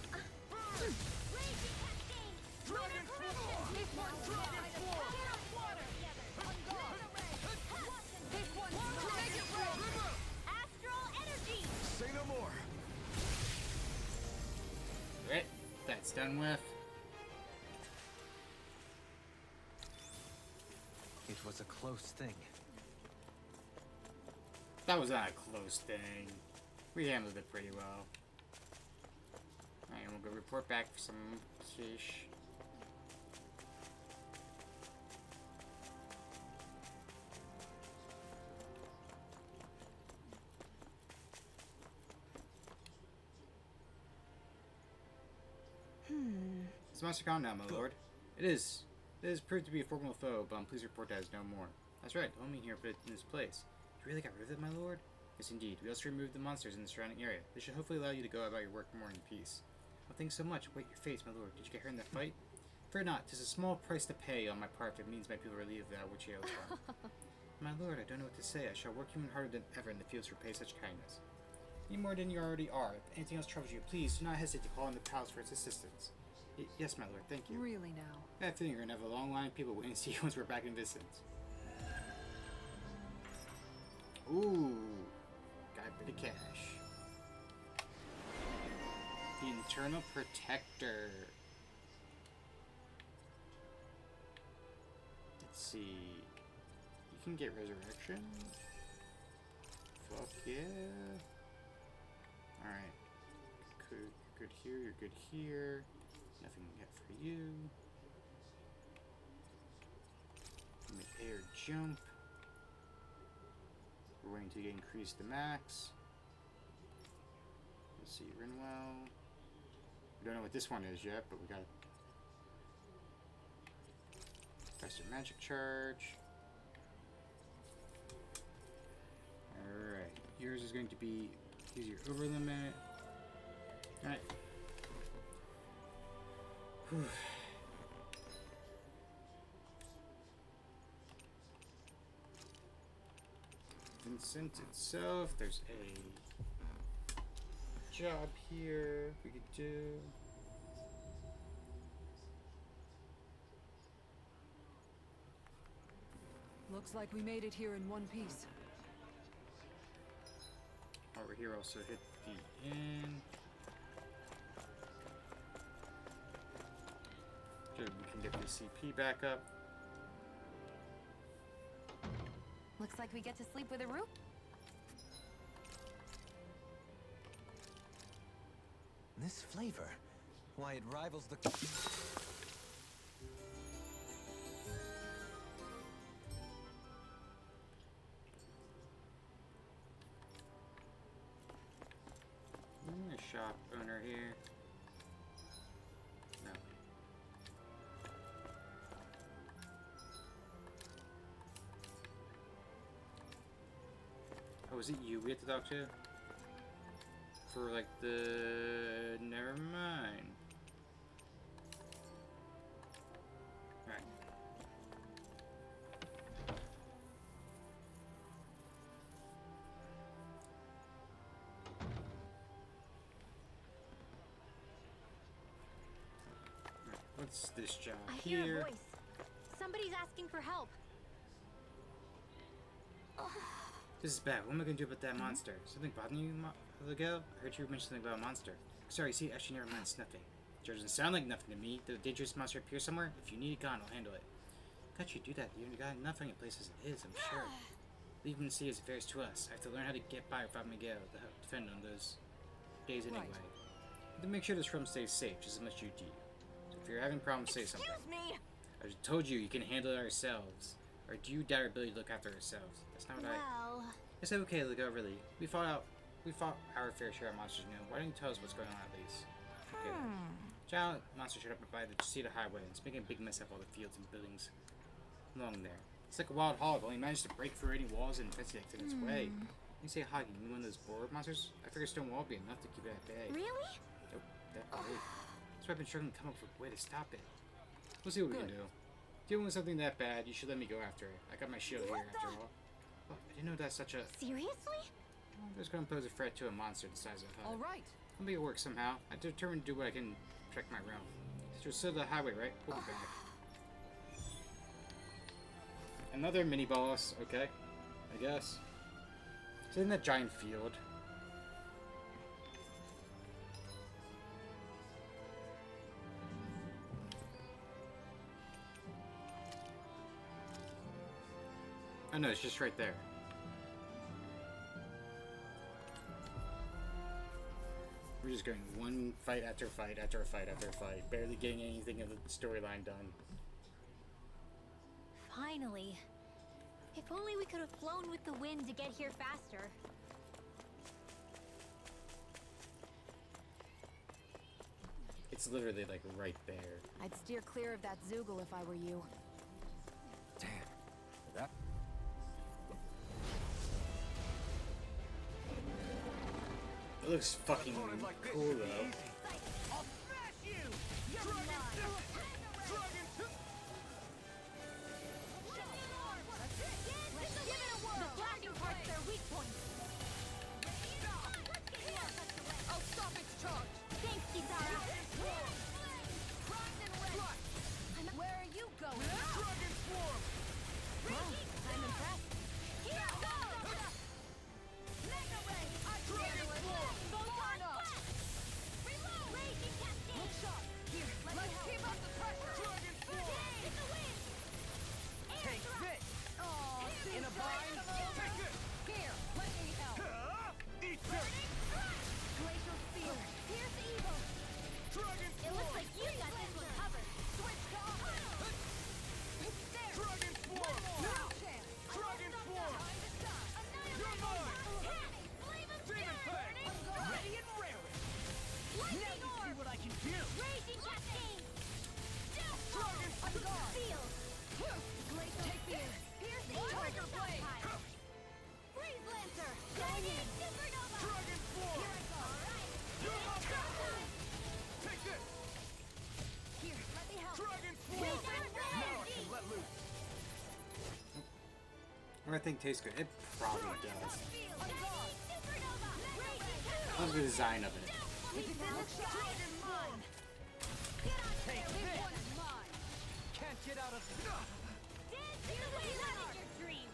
Raging cascade. Lunar corruption. This one's mine. Get on water. On guard. This one's Make it rain. Astral energy. Say no more. Alright, that's done with. It was a close thing. That was not a close thing. We handled it pretty well. Alright, we'll go report back for some quiche. It's Monster Con now, my lord. It is. It has proved to be a formidable foe, but I'm pleased to report that it is no more. That's right, the homing here put it in its place. You really got rid of it, my lord? Yes, indeed. We also removed the monsters in the surrounding area. This should hopefully allow you to go about your work more in peace. Well, thanks so much. Wait, your face, my lord. Did you get hurt in that fight? Fear not. 'Tis a small price to pay on my part if it means my people relieve that which ails them. My lord, I don't know what to say. I shall work even harder than ever in the fields to repay such kindness. Any more than you already are. If anything else troubles you, please do not hesitate to call on the palace for its assistance. Yes, my lord. Thank you. Really now? I have a feeling you're gonna have a long line of people waiting to see you once we're back in distance. Ooh, got a bit of cash. The Internal Protector. Let's see. You can get Resurrection. Fuck yeah. Alright. You're good here, you're good here. Nothing yet for you. Mid-air jump. We're waiting to increase the max. Let's see, Rinwell. We don't know what this one is yet, but we got faster magic charge. Alright, yours is going to be easier over limit. Alright. Vincent itself, there's a job here we could do. Looks like we made it here in one piece. Over here, also hit the inn. Good, we can get the CP back up. Looks like we get to sleep with a roof. This flavor, why it rivals the... Shop owner here. No. Oh, is it you we have to talk to? For like the... Never mind. Right. What's this job I here? hear a voice. Somebody's asking for help. This is bad. What am I gonna do about that monster? Something bothering you, Lego? I heard you mention something about a monster. Sorry, see, actually never mind, it's nothing. It doesn't sound like nothing to me. Did a dangerous monster appear somewhere? If you need it gone, I'll handle it. Can't you do that? You got enough on your place as it is, I'm sure. Leave and see as affairs to us. I have to learn how to get by without Miguel to help defend on those days anyway. Right. To make sure this room stays safe, just as much as you do. So if you're having problems, say something. Excuse me. I told you, you can handle it ourselves. Or do you doubt our ability to look after ourselves? That's not what Well, I said, okay, Lego, really. We fought our fair share of monsters, you know. Why don't you tell us what's going on at least? Okay. Giant monster showed up by the Cedar Highway and it's making a big mess of all the fields and buildings along there. It's like a wild hog, only managed to break through any walls and fences in its way. You say hog, you mean one of those boar monsters? I figure stone wall would be enough to keep it at bay. really? Nope, that big. That's why I've been struggling to come up with a way to stop it. We'll see what we can do. Dealing with something that bad, you should let me go after it. I got my shield here after all. Oh, I didn't know that's such a... Seriously? There's going to pose a threat to a monster the size of a hut. All right. I'll make it work somehow. I'm determined to do what I can to protect my realm. It's still the highway, right? We'll be back. Another mini boss, okay. I guess. It's in that giant field. Oh no, it's just right there. We're just going one fight after fight after fight after fight, barely getting anything of the storyline done. Finally. If only we could have flown with the wind to get here faster. It's literally like right there. I'd steer clear of that Zoogle if I were you. Damn. That. It looks fucking cool though. I'll smash you! Let's give it a whirl. The blasting part's their weak point. I'll stop its charge. Thanks, Kisara. Where are you going? I'm impressed. Here goes! Mega Ray! Photon blast! Reload! Raging Cascade! Here, let's keep up the pressure! In the wind! Take this! In a bind? Take it! Here, let me help. Eat this! Glacial Spear! Pierce Evil! It looks like you got this one covered! Switch to offense! There! Dragon Form! No chance. Dragon Form! You're mine! Demon Fang! Ready and raring! Now Lightning you see Orb! what I can do! Raging Cascade! Dragon Field! Glacial Spear! Pierce Evil! Tiger Blade! Freeze Lancer! Shining Supernova! Dragon Form! Here I go! Alright! You're my It's go time! Take this! Here, let me help! Dragon Form! Wizard Now I Energy! can let loose! I think tastes good. It probably does. Field! Shining Supernova! Raging I love the design of it. We've been Dragon Form! Get on Take there! this! One is mine! Can't get out of. Dance in the wind! Not in your dreams!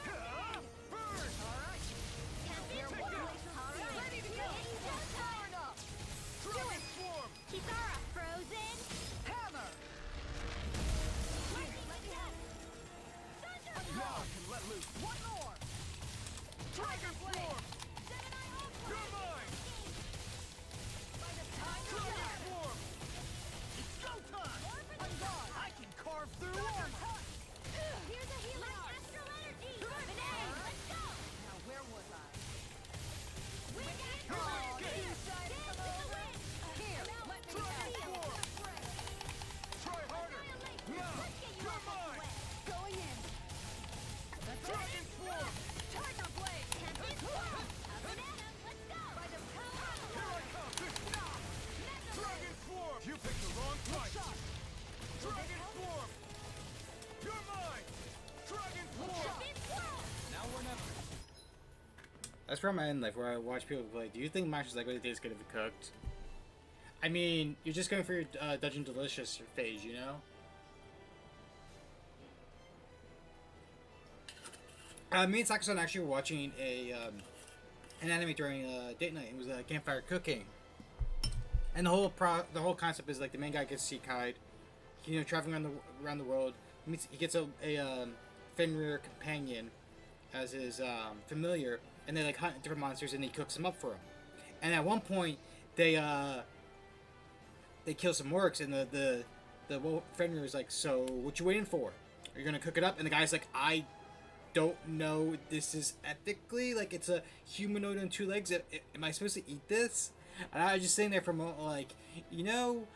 Burn! Alright! Captain! Alright! Ready to go. Far enough. Dragon Form! Kisara! Frozen! Hammer. Lightning Attack! Now I can let loose! One more. Tiger Form! You're mine! Dragon Form! It's go time! I'm gone. I can carve through armor! Here's a healing astral energy! Renee, let's go! Now where was I? Wind astral energy! Dance in the wind! Here, let me help. Try harder! Now! You're mine! Going in! Dragon Form! Tiger Blade. Captain! Up and at 'em! Let's go! By the power of Here I come! Dragon Form! You picked the wrong fight! Dragon Form! You're mine! Dragon Form! Now we're never. That's from my end life where I watch people play. Do you think matches like really taste good if it cooked? I mean, you're just going for your Dungeon Delicious phase, you know? Me and Sakasan actually were watching an anime during date night. It was campfire cooking, and the whole concept is like the main guy gets Seekide, you know, traveling around the world. He gets a Fenrir companion as his familiar, and they like hunt different monsters, and he cooks them up for him. And at one point, they kill some orcs, and the Fenrir is like, "So what you waiting for? Are you gonna cook it up?" And the guy's like, "I don't know. This is ethically like it's a humanoid on two legs. Am I supposed to eat this?" And I was just sitting there for a moment, like, you know,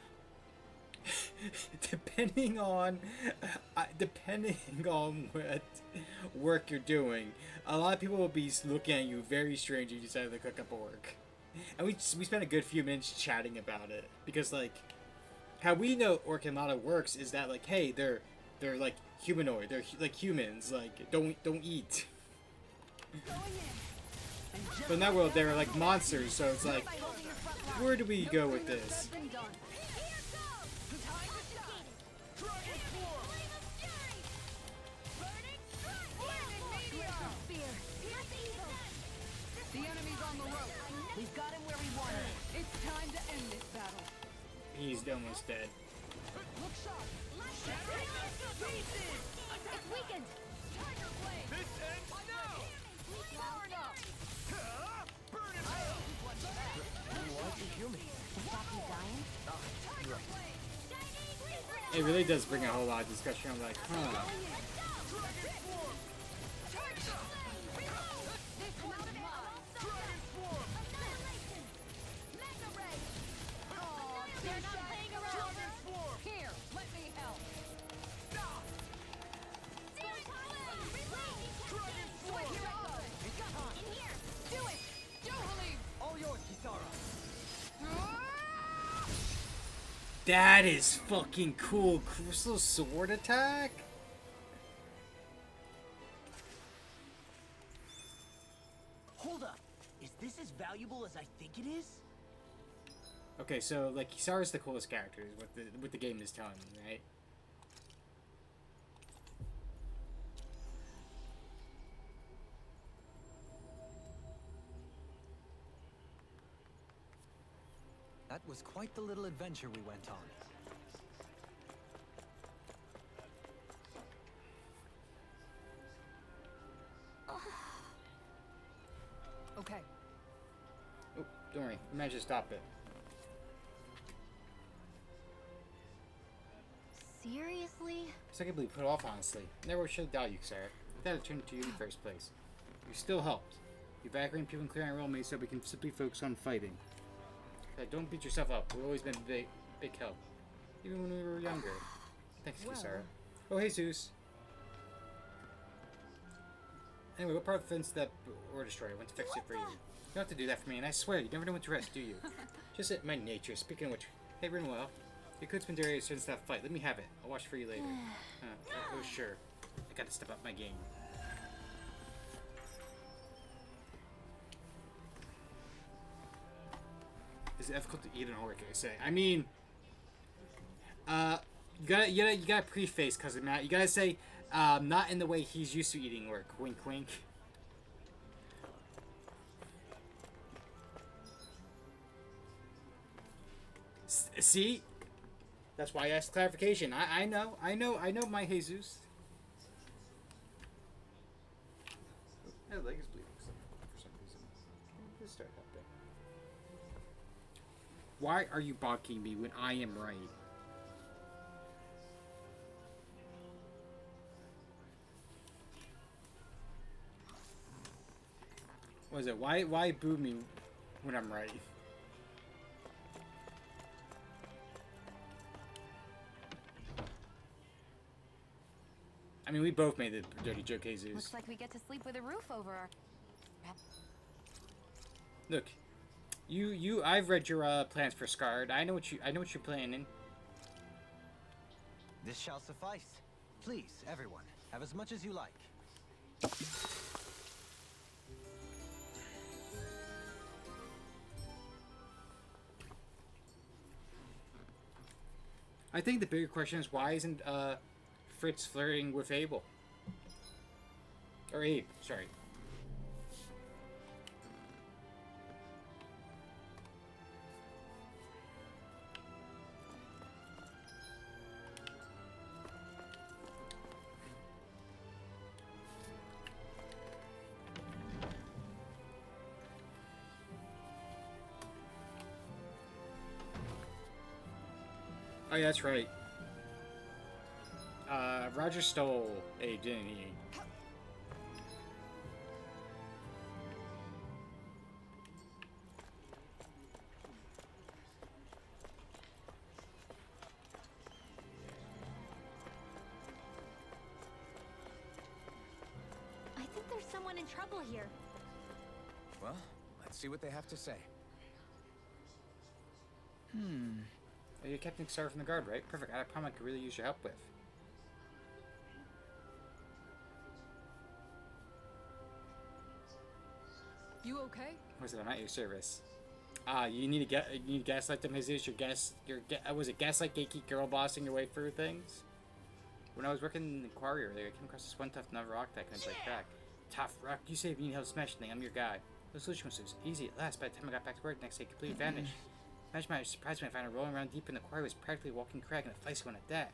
depending on what work you're doing, a lot of people will be looking at you very strange if you decide to cook up orc. And we spent a good few minutes chatting about it because like how we know orc and Lada works is that like, hey, they're like humanoid, they're like humans, like don't eat. But in that world they're like monsters, so it's like, where do we go with this? The enemy's on the road. We've got him where we want him. It's time to end this battle. He's almost dead. Look sharp. It's weakened! Tiger Blade. This ends now! Far enough. Burn it! Why'd you kill me? Stop you dying? Tiger Blade. It really does bring a whole lot of discussion. I'm like, huh. Dragon Form! This one's mine! Dragon Form! Annihilation! Mega Ray! That is fucking cool. Crystal sword attack? Hold up. Is this as valuable as I think it is? Okay, so like Kisara's the coolest character is what the game is telling me, right? That was quite the little adventure we went on. Okay. Oh, don't worry. We managed to stop it. Seriously? Secondly, put off, honestly. Never should have doubted you, Sarah. That had turned to you in the first place. You still helped. You background people and clear our role so we can simply focus on fighting. Don't beat yourself up. We've always been big help. Even when we were younger. Thanks, Kisara. Oh, hey, Zeus. Anyway, what part of the fence that or destroy? I went to fix it for you. You don't have to do that for me, and I swear, you never know when to rest, do you? Just my nature. Speaking of which, hey, Rinwell. Your coat's been dirty since that fight. Let me have it. I'll wash for you later. Oh, sure. I gotta step up my game. Is it difficult to eat an orc? I say. I mean, you gotta preface, cousin Matt. You gotta say, not in the way he's used to eating orc. Wink, wink. See, that's why I asked clarification. I know, my Jesus. My leg is bleeding for some reason. This start happening. Why are you bonking me when I am right? What is it? Why boo me when I'm right? I mean, we both made the dirty joke, Jesus. Looks like we get to sleep with a roof over our... Look, I've read your plans for Scarred. I know what you're planning. This shall suffice. Please, everyone, have as much as you like. I think the bigger question is why isn't Fritz flirting with Abel? Or Abe, sorry. Oh yeah, that's right. Roger stole Abe, didn't he? I think there's someone in trouble here. Well, let's see what they have to say. Oh, you're Captain Star from the Guard, right? Perfect. I promise I could really use your help with. You okay? Was it? I'm at your service. You need to gaslight them, Jesus. Was it gaslight gatekeep girl bossing your way through things? When I was working in the quarry earlier, I came across this one tough rock that can break back. Tough rock. You say if you need help smashing thing, I'm your guy. The solution was easy at last. By the time I got back to work next day, completely vanished. Imagine my surprise when I found her rolling around deep in the quarry. Was practically a walking crag and a feisty one at that.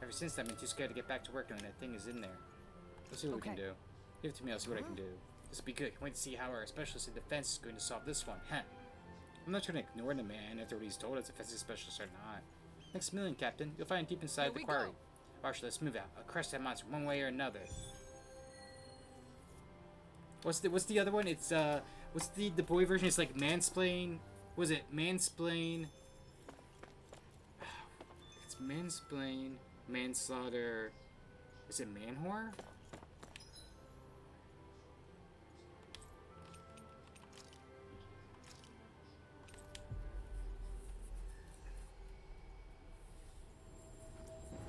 Ever since then, I've been too scared to get back to work knowing that thing is in there. Let's see what we can do. Give it to me, I'll see what I can do. This will be good. Can't wait to see how our specialist in defense is going to solve this one. Huh. I'm not trying to ignore the man after what he's told us if it's a specialist or not. Next million, Captain. You'll find it deep inside the quarry. Marshall, let's move out. I'll crush that monster one way or another. What's the other one? It's what's the boy version? It's like mansplain. Was it mansplain? It's mansplain, manslaughter. Is it manwhore?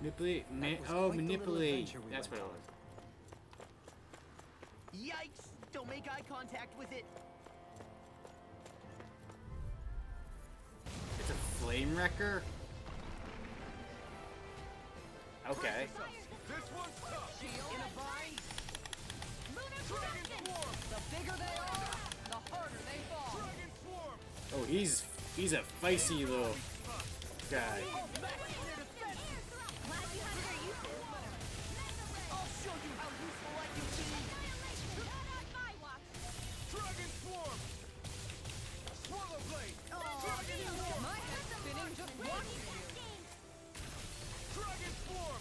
Manipulate. was Oh, quite the little manipulate. adventure we That's what went it on. was. Yikes! Don't make eye contact with it. It's a flame wrecker? Okay. This one's tough. In a bind. Dragon Swarm. The bigger they are, the harder they fall. Dragon Swarm. Oh, he's a feisty little guy. I'll show you how useful I can be. Dragon Swarm. Swallow Blade. Dragon Swarm. My head's spinning just watching you. Dragon Swarm.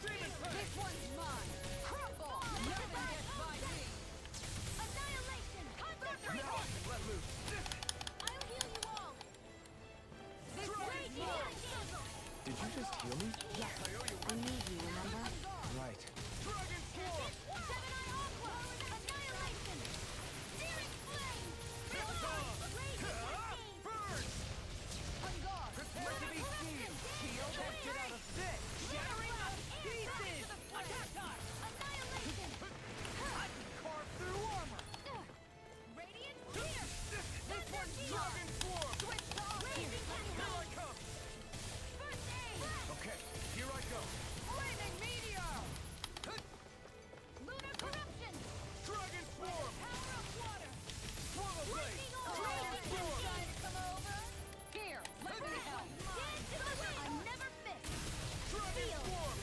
Demon Pact. This one's mine. Crumble. Nothing gets by me. Now I can let loose. Did you just heal me? I need you, remember? Right. Dragon Swarm. Burn. On guard. Prepare to be seen. Shield that shit out of fit. Shattering to pieces. I can carve through armor. This one's mine. Dragon Swarm. Switch sides. Here I come. Okay, here I go. Flaming meteor. Dragon Swarm. Swallow Blade. Dragon Swarm. Trying to come over? Here, let me help. Dragon Swarm.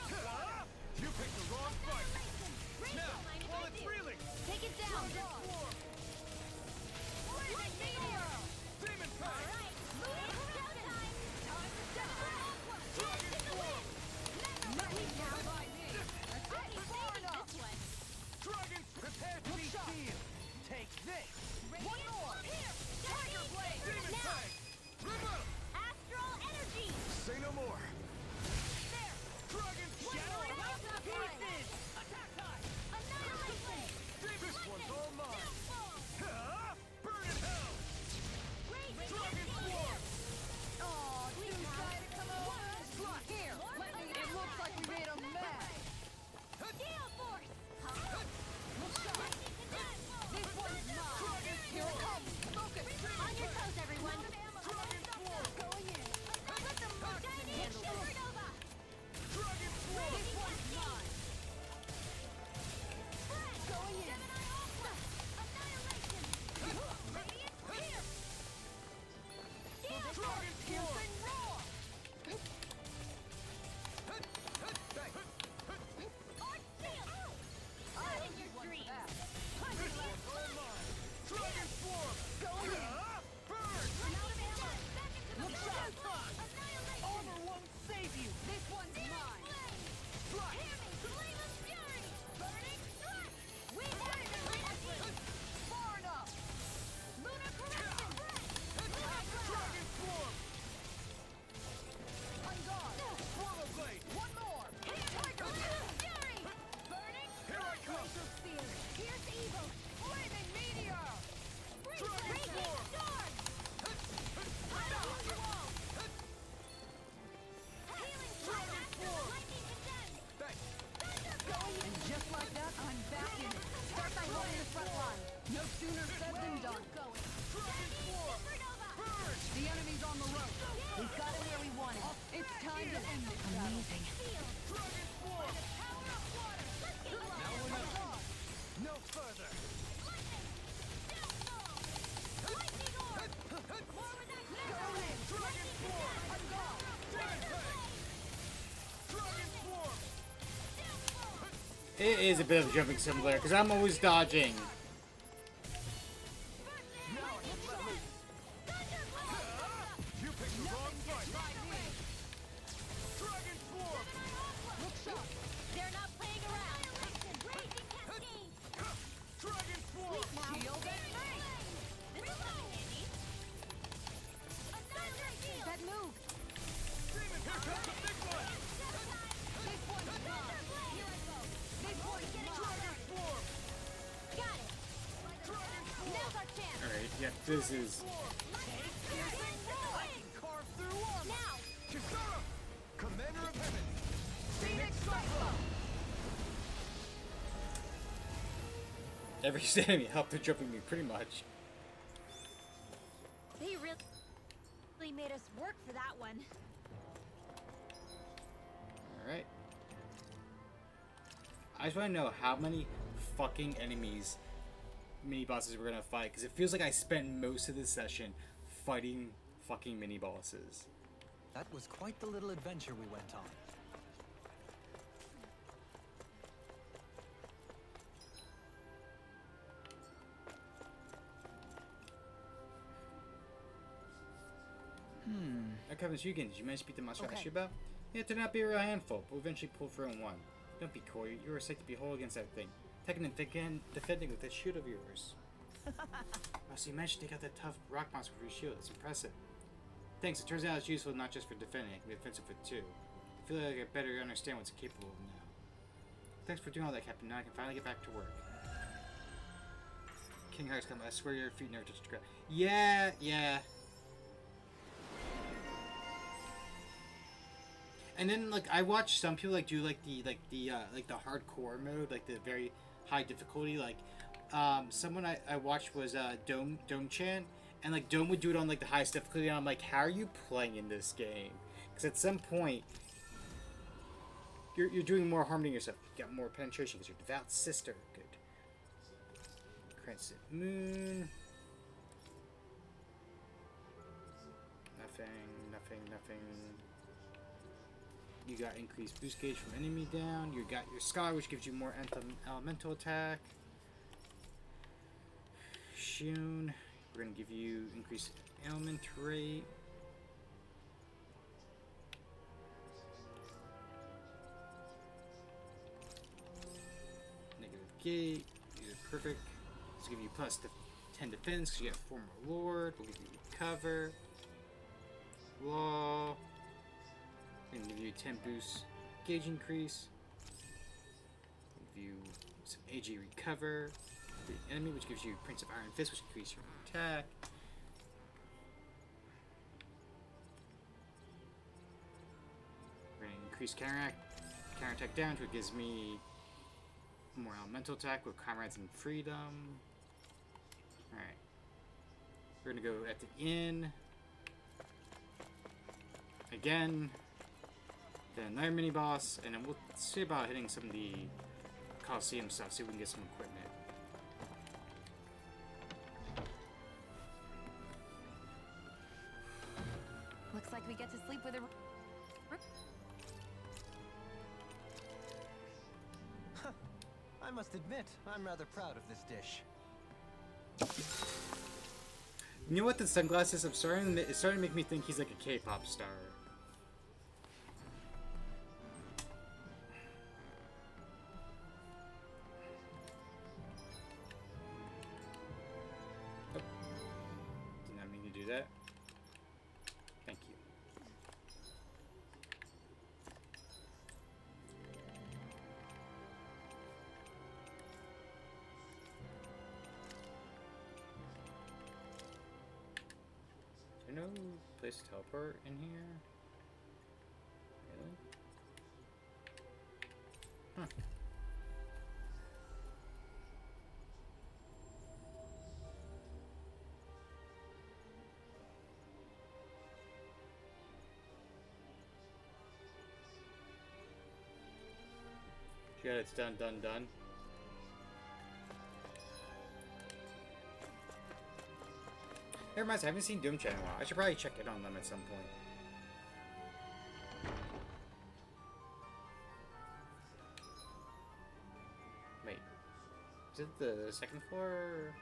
Swarm. You picked the wrong fight. Now, while it's reeling. Take it down. Swarm. Demon Pact. Dragon Swarm. Nothing gets by me. Far enough. Dragon. Prepare to be seen. Take this. One more. Tiger blade. Demon Pact. Move out. Astral energy. Say no more. Dragon Shattering Swarm. out to pieces. Attack time. This one's all mine. Burn in hell. Dragon Swarm. Aw, too shy to come over? Here, let me. It looks like we made a mess. Gale force. This one's mine. Here it comes. Focus. On your toes, everyone. Dragon Swarm. Going in. Let them handle supernova. Dragon Swarm. This one's mine. Going in. Annihilation. Radiant clear. Dragon Swarm. Piercing roar. Arc shield. In your dreams. This one's all mine. Dragon Swarm. Going in. Burn. Out of ammo. Back into the Look field. sharp. Annihilation. Armor won't save you. This one's mine. Strike. Hear me. Flame of fury. Burning thrust. We have it. Far enough. Lunar correction. Dragon Swarm. On guard. Swallow Blade. One more. Tiger Fury. Burning Here I come. spear. Pierce evil. flaming meteor. Dragon Swarm. Storm. I don't you all. Healing Dragon Swarm. lightning condemned. Thanks. And just like that, I'm back in it. Start by holding the front line. No sooner said than done. Dragon Swarm. Supernova. Burn. The enemy's on the rope. We've got it where we want it. It's time to end this battle. Field. Dragon Swarm. Power of water. Let's get Now we're not. On. No further. lightning. Downfall. Lightning orb. More with that Dragon Swarm. On guard. Demon Pact. Dragon Swarm. It is a bit of a jumping simulator because I'm always dodging. You picked the wrong fight. Dragon Swarm. They're not playing around. Raging cascade. Dragon Swarm. Shield and that move. Demon, here comes the big one. This one's mine. This one's mine. Dragon Swarm. Got it. This is. I can carve through armor. Kisara, Commander of Heaven. Phoenix Cyclone. Every enemy helped with jumping me, pretty much. They really made us work for that one. Alright. I just want to know how many fucking enemies, mini bosses we're gonna fight, because it feels like I spent most of this session fighting fucking mini bosses. That was quite the little adventure we went on. Okay, Miss Yugen, did you manage to beat the monster I Okay. asked you about? Yeah, it turned out to be a real handful, but we eventually pulled through and won. Don't be coy, you were a sight to behold against that thing. Taking and defending with that shield of yours. Oh, so you managed to take out that tough rock monster with your shield. It's impressive. Thanks, it turns out it's useful not just for defending, it can be offensive with too. I feel like I better understand what's capable of now. Thanks for doing all that, Captain. Now I can finally get back to work. King Heart's come. I swear your feet never touched the ground. Yeah, yeah. And then like I watch some people like do like the hardcore mode, like the very high difficulty. Like someone I watched was Dome Chan, and like Dome would do it on like the highest difficulty. And I'm like, how are you playing in this game? Because at some point you're doing more harm to yourself. You got more penetration because you're devout sister. Good. Crescent Moon. Nothing. You got increased boost gauge from enemy down. You got your Scholar, which gives you more elemental attack. Shun, we're going to give you increased ailment rate. Negative gate. These are perfect. This will give you plus 10 defense because you get Former Lord. We'll give you recover. Law. We're going to give you 10 boost gauge increase. Give you some AG recover. The enemy, which gives you Prince of Iron Fist, which increases your attack. We're going to increase counterattack down, so it gives me more elemental attack with Comrades in Freedom. Alright. We're going to go at the inn. Again. Then another mini boss, and then we'll see about hitting some of the Coliseum stuff, see if we can get some equipment. Looks like we get to sleep with a... I must admit, I'm rather proud of this dish. You know what? The sunglasses, it's starting to make me think he's like a K-pop star. Oh. Did not mean to do that. Thank you. Is there no place to teleport in here? Really? Huh. Yeah, it's done. Never mind, I haven't seen Doom Chat in a while. I should probably check in on them at some point. Wait. Is it the second floor?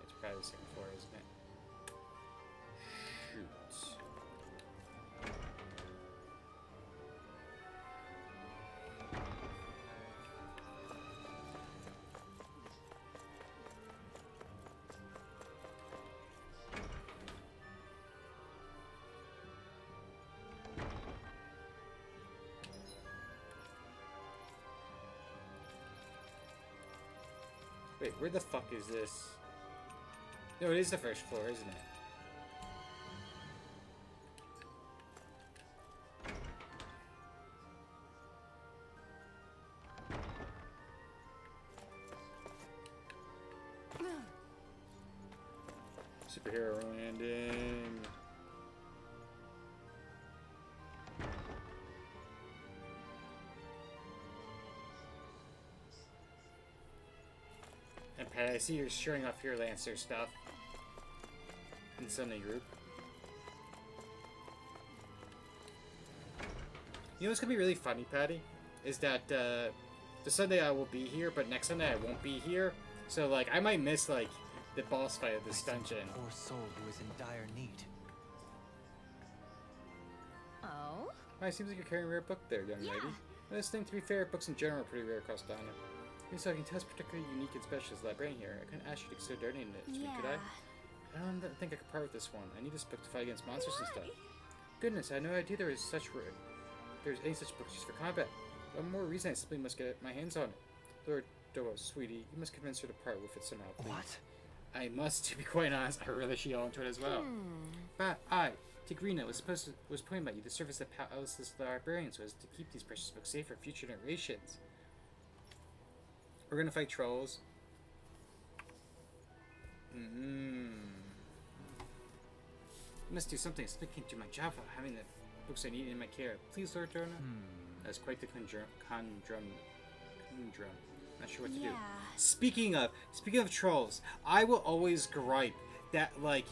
It's probably the second floor, isn't it? Shoot. Wait, where the fuck is this? No, it is the first floor, isn't it? Superhero landing. And Pat, I see you're showing off your Lancer stuff in Sunday group. You know what's gonna be really funny, Patty? Is that the Sunday I will be here, but next Sunday I won't be here. So like I might miss like the boss fight of this dungeon. Poor soul who is in dire need. Oh? Oh, it seems like you're carrying a rare book there, young lady. Well, this thing, to be fair, books in general are pretty rare across Donna. So I can tell it's particularly unique and special as a librarian here. I couldn't ask you to consider donating it to me, could I? I don't think I could part with this one. I need this book to fight against monsters and stuff. Goodness, I had no idea there was any such books used for combat. One more reason I simply must get my hands on it. Lord Doa, sweetie, you must convince her to part with it somehow, please. What? I must, to be quite honest, I really should all into it as well. But Tigrina, was pointing about you. The service that Palace the librarians was to keep these precious books safe for future generations. We're gonna fight trolls. You must do something. Something to my job about having the books I need in my care. Please, Lord Dorna. That's quite the conundrum. Not sure what to do. Speaking of trolls, I will always gripe that like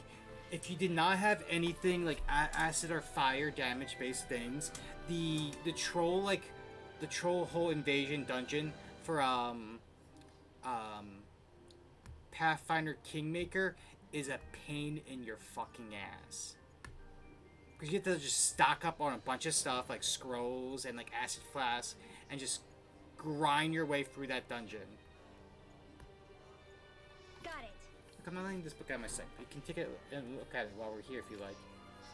if you did not have anything like acid or fire damage based things, the troll whole invasion dungeon for Pathfinder Kingmaker is a pain in your fucking ass. Because you have to just stock up on a bunch of stuff like scrolls and like acid flasks and just grind your way through that dungeon. Got it. Look, I'm not letting this book out of my sight. You can take it and look at it while we're here if you like.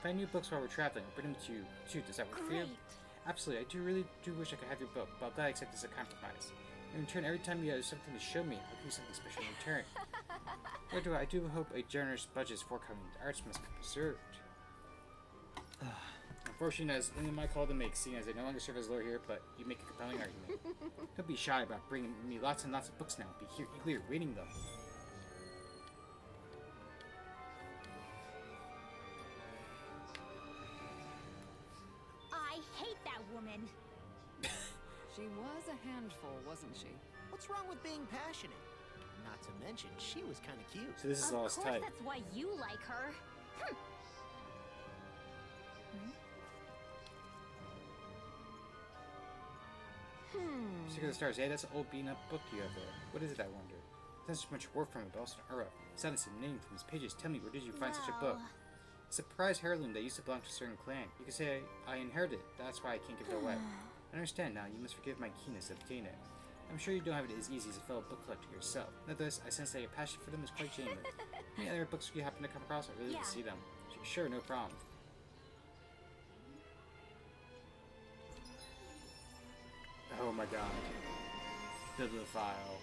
Find new books while we're traveling. I'll bring them to you too. Does that work for you? Absolutely. I really do wish I could have your book, but I'm glad I accept this as a compromise. In return, every time you have something to show me, I'll give you something special in return. I do hope a generous budget is forthcoming. The arts must be preserved. Unfortunately, as only my call to make, seeing as I no longer serve as lawyer here, but you make a compelling argument. Don't be shy about bringing me lots and lots of books now. Be here eagerly reading them. I hate that woman. She was a handful, wasn't she? What's wrong with being passionate? Not to mention, she was kind of cute. So this is Of Lost course, Type. that's why you like her. Secret of the Stars. Hey, that's an old beaten-up book you have there. What is it, I wonder? There's so much work from it, but also an aura. Silence and name from his pages. Tell me, where did you find such a book? It's a prized heirloom that used to belong to a certain clan. You could say I inherited it. That's why I can't give it away. I understand now. You must forgive my keenness to obtain it. I'm sure you don't have it as easy as a fellow book collector yourself. Nevertheless, I sense that your passion for them is quite genuine. Any other books you happen to come across? I really like to see them. Sure, no problem. Oh my god. Bibliophile.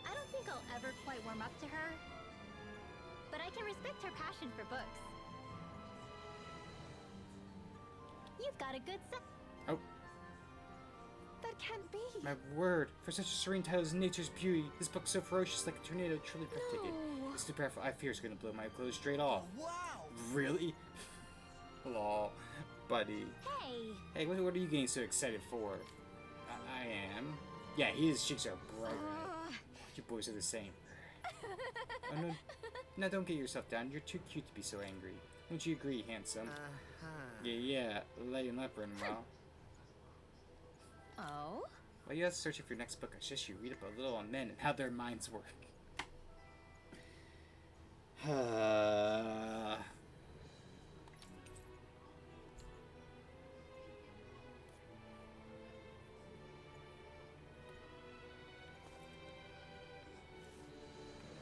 I don't think I'll ever quite warm up to her, but I can respect her passion for books. You've got a good Oh. That can't be. My word. For such a serene title as Nature's Beauty, this book's so ferocious like a tornado, truly breathtaking. It's too powerful. I fear it's gonna blow my clothes straight off. Wow! Really? Lol. Buddy. Hey! Hey, what are you getting so excited for? I am. Yeah, his cheeks are bright red. You boys are the same. Oh, no. Now don't get yourself down. You're too cute to be so angry. Wouldn't you agree, handsome? Yeah. Laying up right now. Oh? While you're searching for your next book, I suggest you read up a little on men and how their minds work. What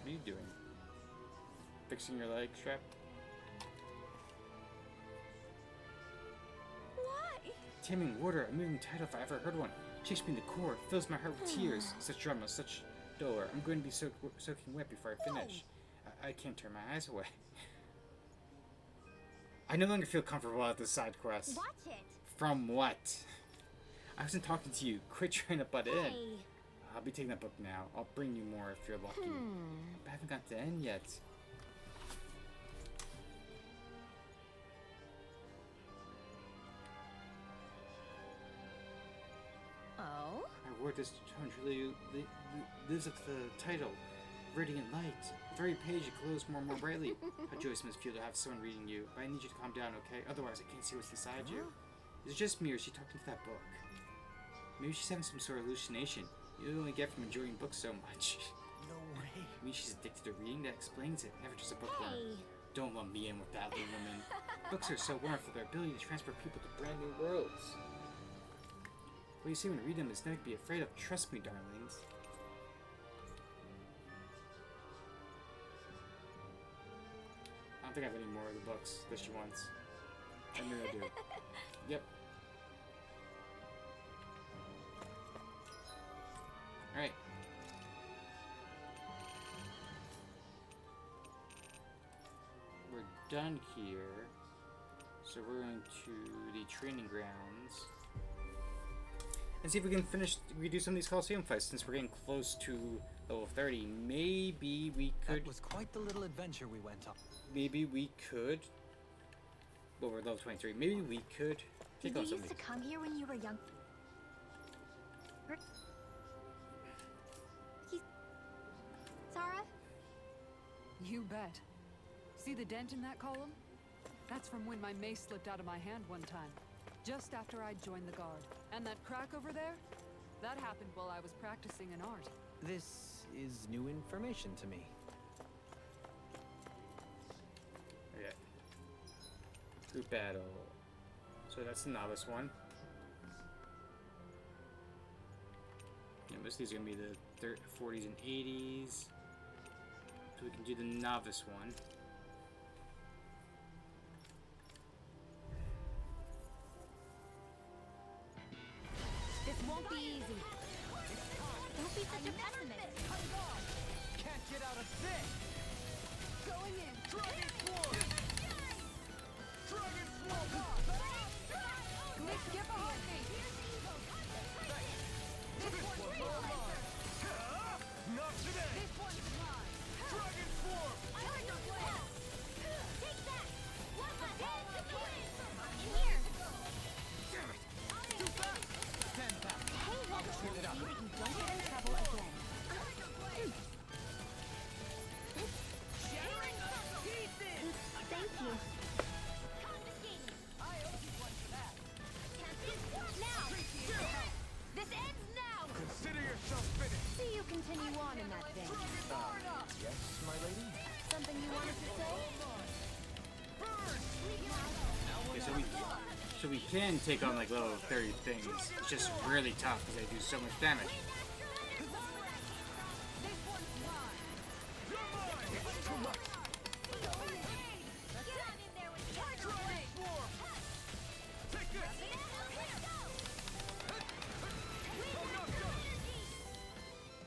are you doing? Fixing your leg strap? Why? Taming water, a moving title if I ever heard one. Shakes me in the core, fills my heart with tears. Such drama, such dolor. I'm going to be soaking wet before I finish. I can't turn my eyes away. I no longer feel comfortable at this side quest. Watch it. From what? I wasn't talking to you. Quit trying to butt in. I'll be taking that book now. I'll bring you more if you're lucky. But I haven't got to the end yet. Oh? My word, this tone truly lives up to the title. Radiant light. Every page it glows more and more brightly. How joyous it must feel to have someone reading you. But I need you to calm down, okay? Otherwise, I can't see what's inside you. Is it just me, or is she talking to that book? Maybe she's having some sort of hallucination. You only get from enjoying books so much. No way. Maybe she's addicted to reading. That explains it. Never just a bookworm. Don't lump me in with that, little woman. Books are so wonderful. Their ability to transport people to brand new worlds. What you see when you read them is nothing to be afraid of. Trust me, darlings. I don't think I have any more of the books that she wants. I mean, I do. Yep. Alright. We're done here. So we're going to the training grounds. And see if we can redo some of these Coliseum fights since we're getting close to level 30. Maybe we could... That was quite the little adventure we went on. Maybe we could... Well, we're level 23. Maybe we could take Did on you some used of to these. come here when you were young? Sarah? You bet. See the dent in that column? That's from when my mace slipped out of my hand one time. Just after I joined the guard. And that crack over there? That happened while I was practicing an art. This is new information to me. Okay. Group battle. So that's the novice one. Yeah, most of these are going to be the 40s and 80s. So we can do the novice one. This won't be easy. Don't be such a pessimist. Can't get out of this. Going in. Dragon Swarm! Dragon Swarm! Nick, get behind me! Not today! This one's mine! Dragon Swarm! Take that. One last hand to win. In here. Damn it! Too fast. Stand back. Hey, look. Give it up. You don't get in trouble again. Thank you. Now! This ends now! Consider yourself finished! See you continue on in that thing. Yes, my lady? Something you wanted to say? Okay, so we can take on like level 30 things. It's just really tough because they do so much damage. Take this!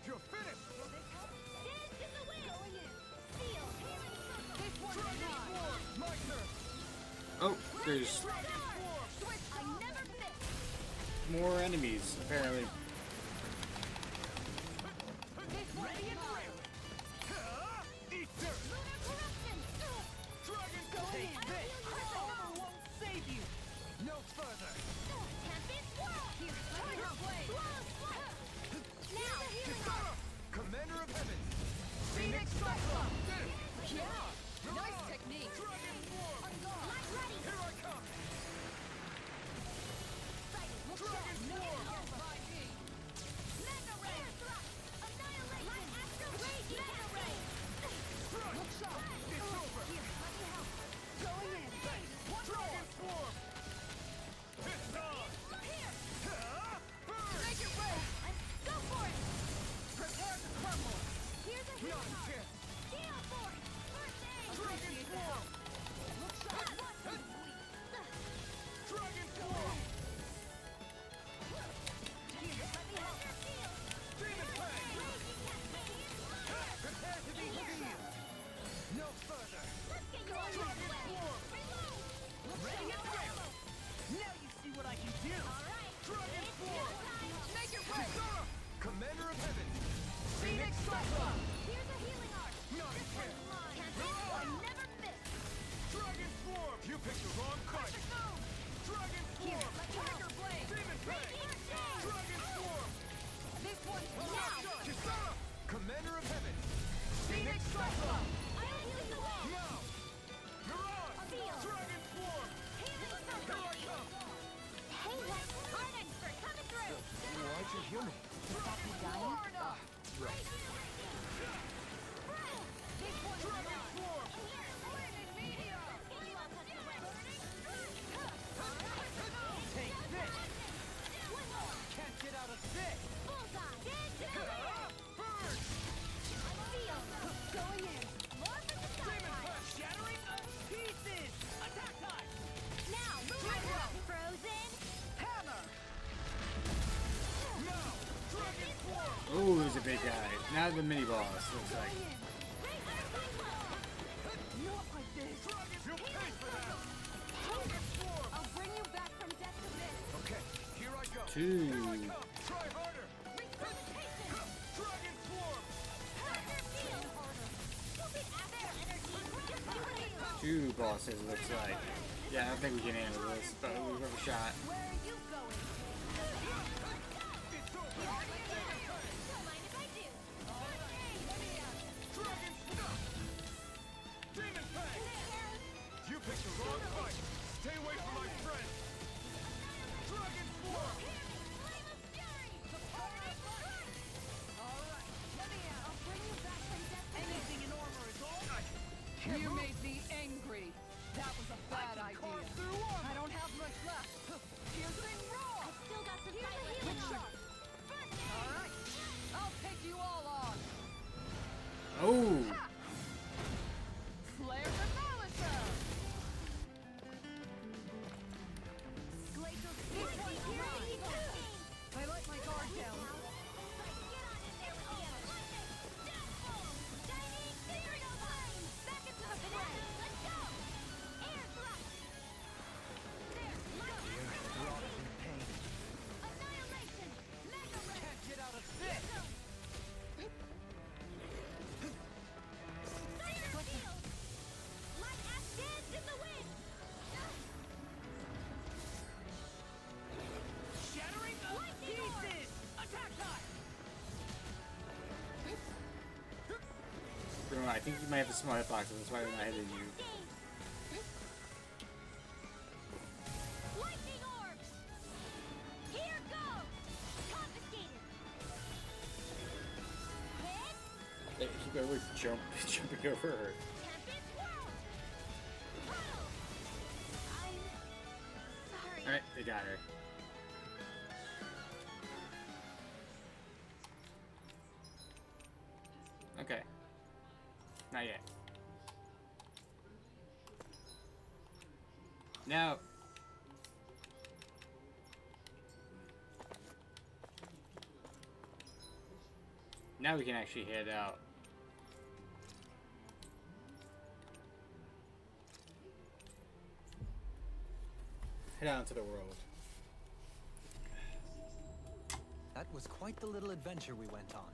You're finished! Dragon Swarm! My turn! Oh, there's more enemies apparently. Eat dirt! Dragon Take this. Armor won't save you. No further. Commander of Heaven! Phoenix Cyclops! Yeah! Nice technique! Dragon Swarm! Here I come! Dragon Swarm! It's over! Dragon Swarm! It's on! Burn! Make it rain! Go for it! Prepare to crumble. Here's a Not hit! a chance! Gale Force! First aid! Dragon Swarm! big guy. Now the mini boss, looks like. Not like this. You pay for that! I'll bring you back from death to this. Okay, here I go. Two. Here I come! Try harder! Dragon Swarm! Two bosses, looks like. Yeah, I don't think we can handle this, but we've got a shot. Where are you going? Don't mind if I do. Dragon Snuff! Demon Fang! You picked the wrong fight! Stay away from my friend! Dragon Swarm! Anything in armor is all right. You made me angry. That was a bad idea. I don't have much left. Piercing roar. I still got some healing shot. All right, I'll take you all on. Oh! Flare the Malicer. Glacial Speed. I let my guard down. Can't get out of this! Shattering the pieces! Attack time! Bruno, I think you might have a small hitbox, that's why they're not hitting you. Lightning orbs! Here goes! Confiscated! Hit! Hey, keep always jumping over her. Tempest whirl! Puddle! I'm sorry. Alright, they got her. Okay. Not yet. Now. Now we can actually head out. Head out into the world. That was quite the little adventure we went on.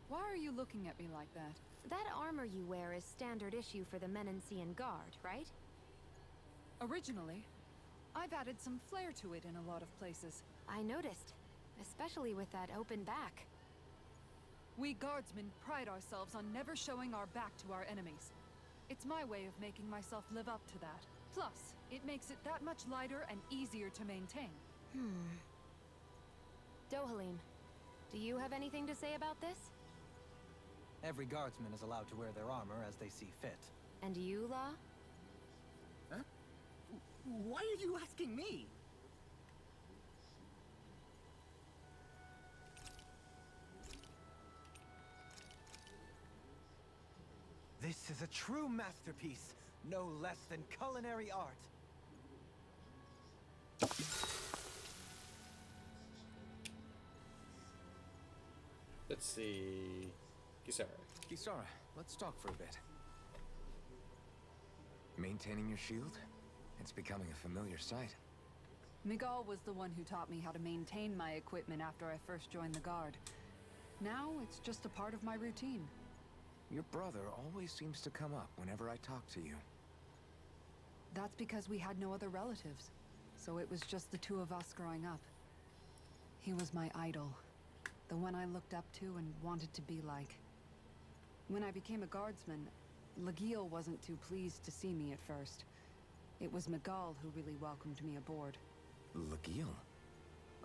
Why are you looking at me like that? That armor you wear is standard issue for the Menancian Guard, right? Originally, I've added some flair to it in a lot of places. I noticed, especially with that open back. We guardsmen pride ourselves on never showing our back to our enemies. It's my way of making myself live up to that. Plus, it makes it that much lighter and easier to maintain. Dohalim, do you have anything to say about this? Every guardsman is allowed to wear their armor as they see fit. And you, Law? Huh? Why are you asking me? This is a true masterpiece, no less than culinary art. Let's see. Kisara. Kisara, let's talk for a bit. Maintaining your shield? It's becoming a familiar sight. Miguel was the one who taught me how to maintain my equipment after I first joined the Guard. Now, it's just a part of my routine. Your brother always seems to come up whenever I talk to you. That's because we had no other relatives. So it was just the two of us growing up. He was my idol. The one I looked up to and wanted to be like. When I became a guardsman, Lagiel wasn't too pleased to see me at first. It was Miguel who really welcomed me aboard. Lagiel?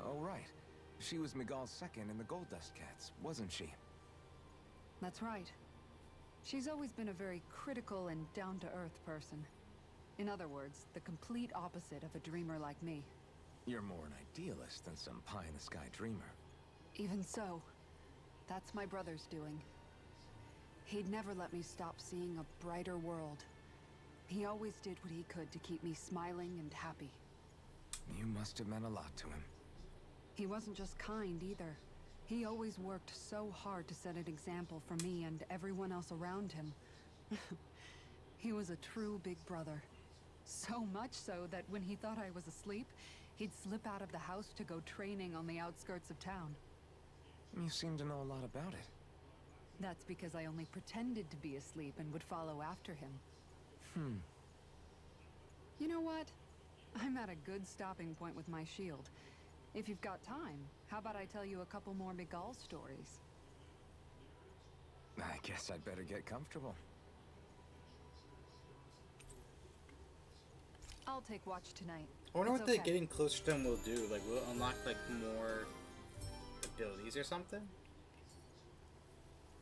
Oh, right. She was Miguel's second in the Gold Dust Cats, wasn't she? That's right. She's always been a very critical and down-to-earth person. In other words, the complete opposite of a dreamer like me. You're more an idealist than some pie-in-the-sky dreamer. Even so, that's my brother's doing. He'd never let me stop seeing a brighter world. He always did what he could to keep me smiling and happy. You must have meant a lot to him. He wasn't just kind either. He always worked so hard to set an example for me and everyone else around him. He was a true big brother. So much so that when he thought I was asleep, he'd slip out of the house to go training on the outskirts of town. You seem to know a lot about it. That's because I only pretended to be asleep and would follow after him. You know what? I'm at a good stopping point with my shield. If you've got time, how about I tell you a couple more Miguel stories? I guess I'd better get comfortable. I'll take watch tonight. I wonder It's what the okay. getting closer to them will do. Like, will it unlock like more abilities or something?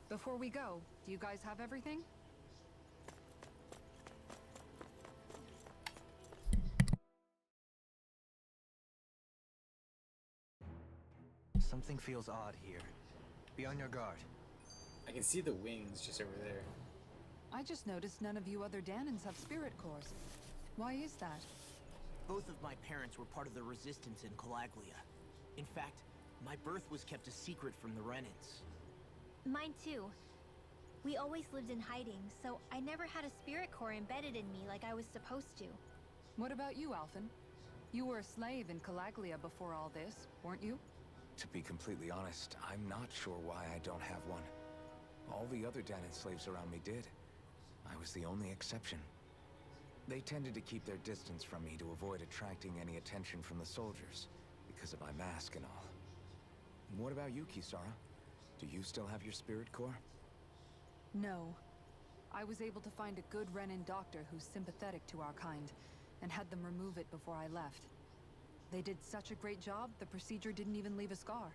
Before we go, do you guys have everything? Something feels odd here. Be on your guard. I can see the wings just over there. I just noticed none of you other Danans have spirit cores. Why is that? Both of my parents were part of the resistance in Calaglia. In fact, my birth was kept a secret from the Renans. Mine too. We always lived in hiding, so I never had a spirit core embedded in me like I was supposed to. What about you, Alphen? You were a slave in Calaglia before all this, weren't you? To be completely honest, I'm not sure why I don't have one. All the other Danan slaves around me did. I was the only exception. They tended to keep their distance from me to avoid attracting any attention from the soldiers, because of my mask and all. What about you, Kisara? Do you still have your spirit core? No. I was able to find a good Renan doctor who's sympathetic to our kind, and had them remove it before I left. They did such a great job, the procedure didn't even leave a scar.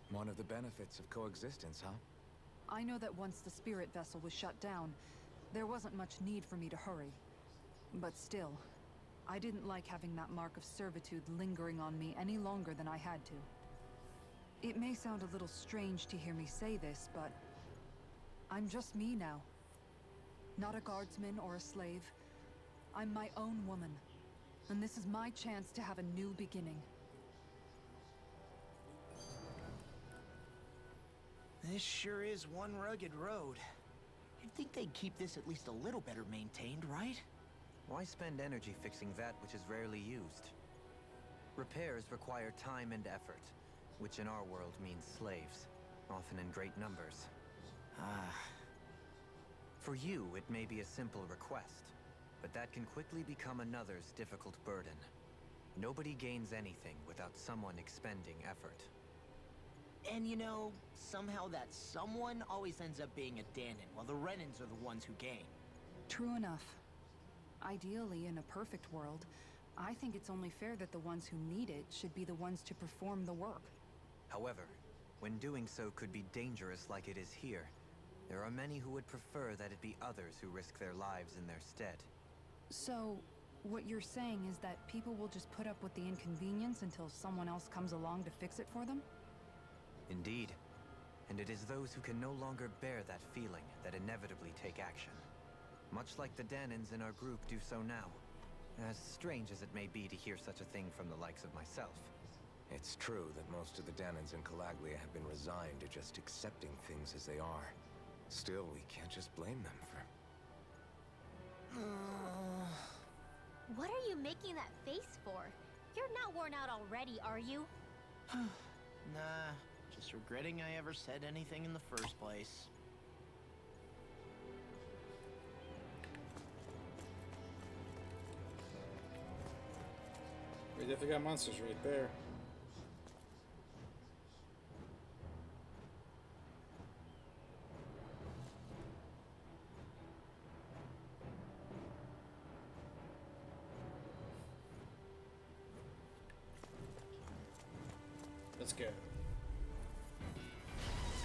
One of the benefits of coexistence, huh? I know that once the spirit vessel was shut down, there wasn't much need for me to hurry. But still, I didn't like having that mark of servitude lingering on me any longer than I had to. It may sound a little strange to hear me say this, but I'm just me now. Not a guardsman or a slave. I'm my own woman. And this is my chance to have a new beginning. This sure is one rugged road. You'd think they'd keep this at least a little better maintained, right? Why spend energy fixing that which is rarely used? Repairs require time and effort, which in our world means slaves, often in great numbers. For you, it may be a simple request, but that can quickly become another's difficult burden. Nobody gains anything without someone expending effort. And you know, somehow that someone always ends up being a Danan, while the Renans are the ones who gain. True enough. Ideally, in a perfect world, I think it's only fair that the ones who need it should be the ones to perform the work. However, when doing so could be dangerous like it is here, there are many who would prefer that it be others who risk their lives in their stead. So, what you're saying is that people will just put up with the inconvenience until someone else comes along to fix it for them? Indeed. And it is those who can no longer bear that feeling that inevitably take action. Much like the Danans in our group do so now. As strange as it may be to hear such a thing from the likes of myself. It's true that most of the Danans in Calaglia have been resigned to just accepting things as they are. Still, we can't just blame them for... What are you making that face for? You're not worn out already, are you? Nah, just regretting I ever said anything in the first place. We definitely got monsters right there. Let's go.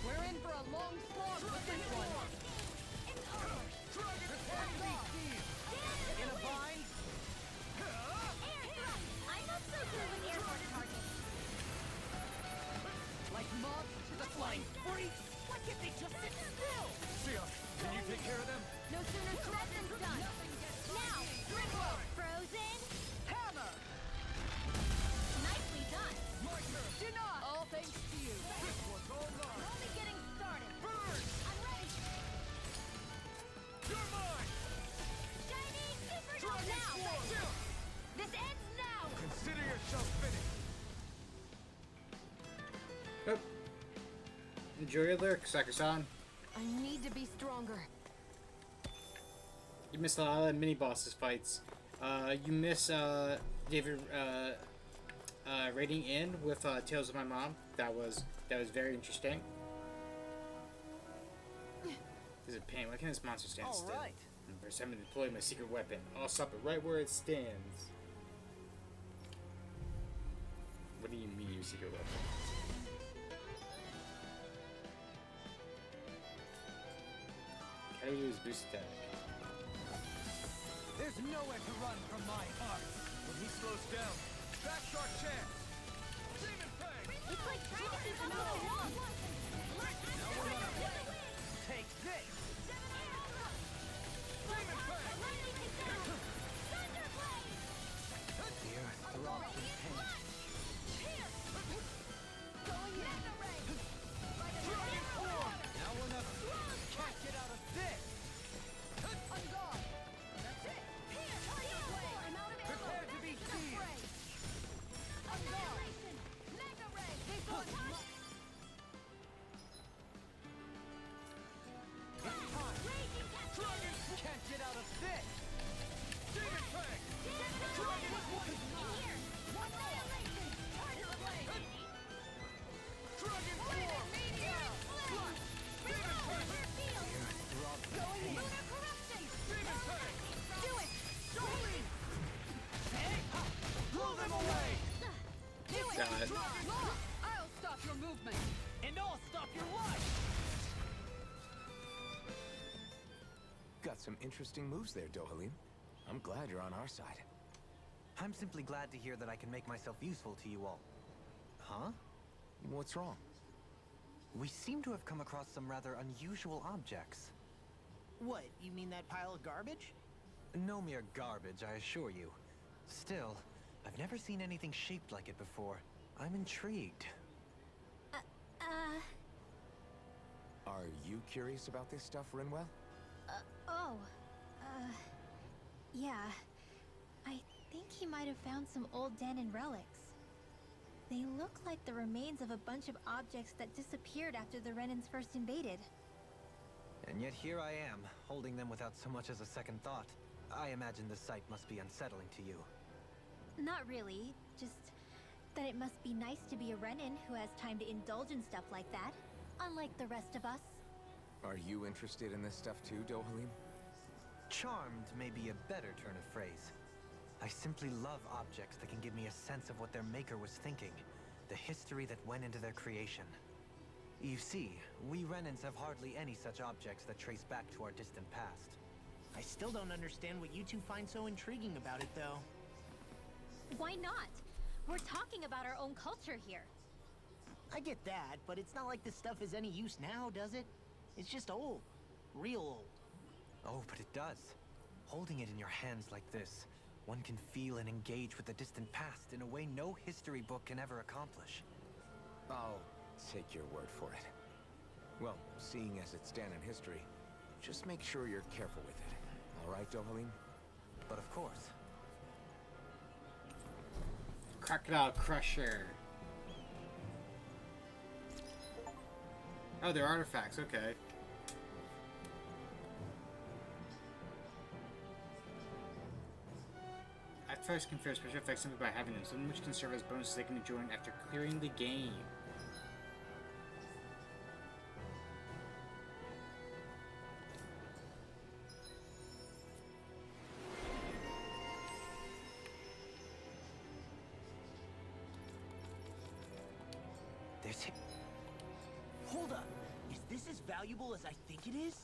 We're in for a long slog with this one. In a bind? Air thrust! I'm not so good with airborne targets. Like moths to the flame. Freaks! Why can't they just sit still? Sia, can you take care of them? No sooner said than done. Now! Shinnok! All thanks to you. This one's all mine. We're only getting started. Burn! I'm ready. You're mine! Chinese supernova Dragon now. Swarm! This ends now. Consider yourself finished. Yep. Enjoy your lyric, Sakusan. I need to be stronger. You missed a lot of mini bosses fights. You miss David raiding in with Tales of My Mom. That was very interesting. This is a pain. Why can't this monster stand still? Alright. First time to deploy my secret weapon. I'll stop it right where it stands. What do you mean, your secret weapon? How do you do his boost attack? There's nowhere to run from my heart. When he slows down, that's our chance. Demon Fang! It's like trying to keep them all at once. Now we're on our way. Take this! Demon Fang! The earth throbs with pain. Dragon Form! Now we're not... Can't get out of this! Prepare to be sealed! Dragon can't get out of this! Demon Fang! Dragon Form! Dragon Form! Demon Fang! Demon Fang! Blow them away! God. I'll stop your movement. And I'll stop your life! Got some interesting moves there, Dohalim. I'm glad you're on our side. I'm simply glad to hear that I can make myself useful to you all. Huh? What's wrong? We seem to have come across some rather unusual objects. What, you mean that pile of garbage? No mere garbage, I assure you. Still, I've never seen anything shaped like it before. I'm intrigued. Are you curious about this stuff, Rinwell? Yeah. I think he might have found some old Danon relics. They look like the remains of a bunch of objects that disappeared after the Renans first invaded. And yet here I am, holding them without so much as a second thought. I imagine the sight must be unsettling to you. Not really, just that it must be nice to be a Renan who has time to indulge in stuff like that, unlike the rest of us. Are you interested in this stuff too, Dohalim? Charmed may be a better turn of phrase. I simply love objects that can give me a sense of what their maker was thinking, the history that went into their creation. You see, we Renans have hardly any such objects that trace back to our distant past. I still don't understand what you two find so intriguing about it, though. Why not? We're talking about our own culture here. I get that, but it's not like this stuff is any use now, does it? It's just old. Real old. Oh, but it does. Holding it in your hands like this, one can feel and engage with the distant past in a way no history book can ever accomplish. I'll take your word for it. Well, seeing as it's Danon history, just make sure you're careful with it. All right, Dohalim? But of course. Crocodile Crusher. Oh, they're artifacts, okay. At first, confer special effects simply by having them, something which can serve as bonuses they can enjoy after clearing the game. There's... Hold up! Is this as valuable as I think it is?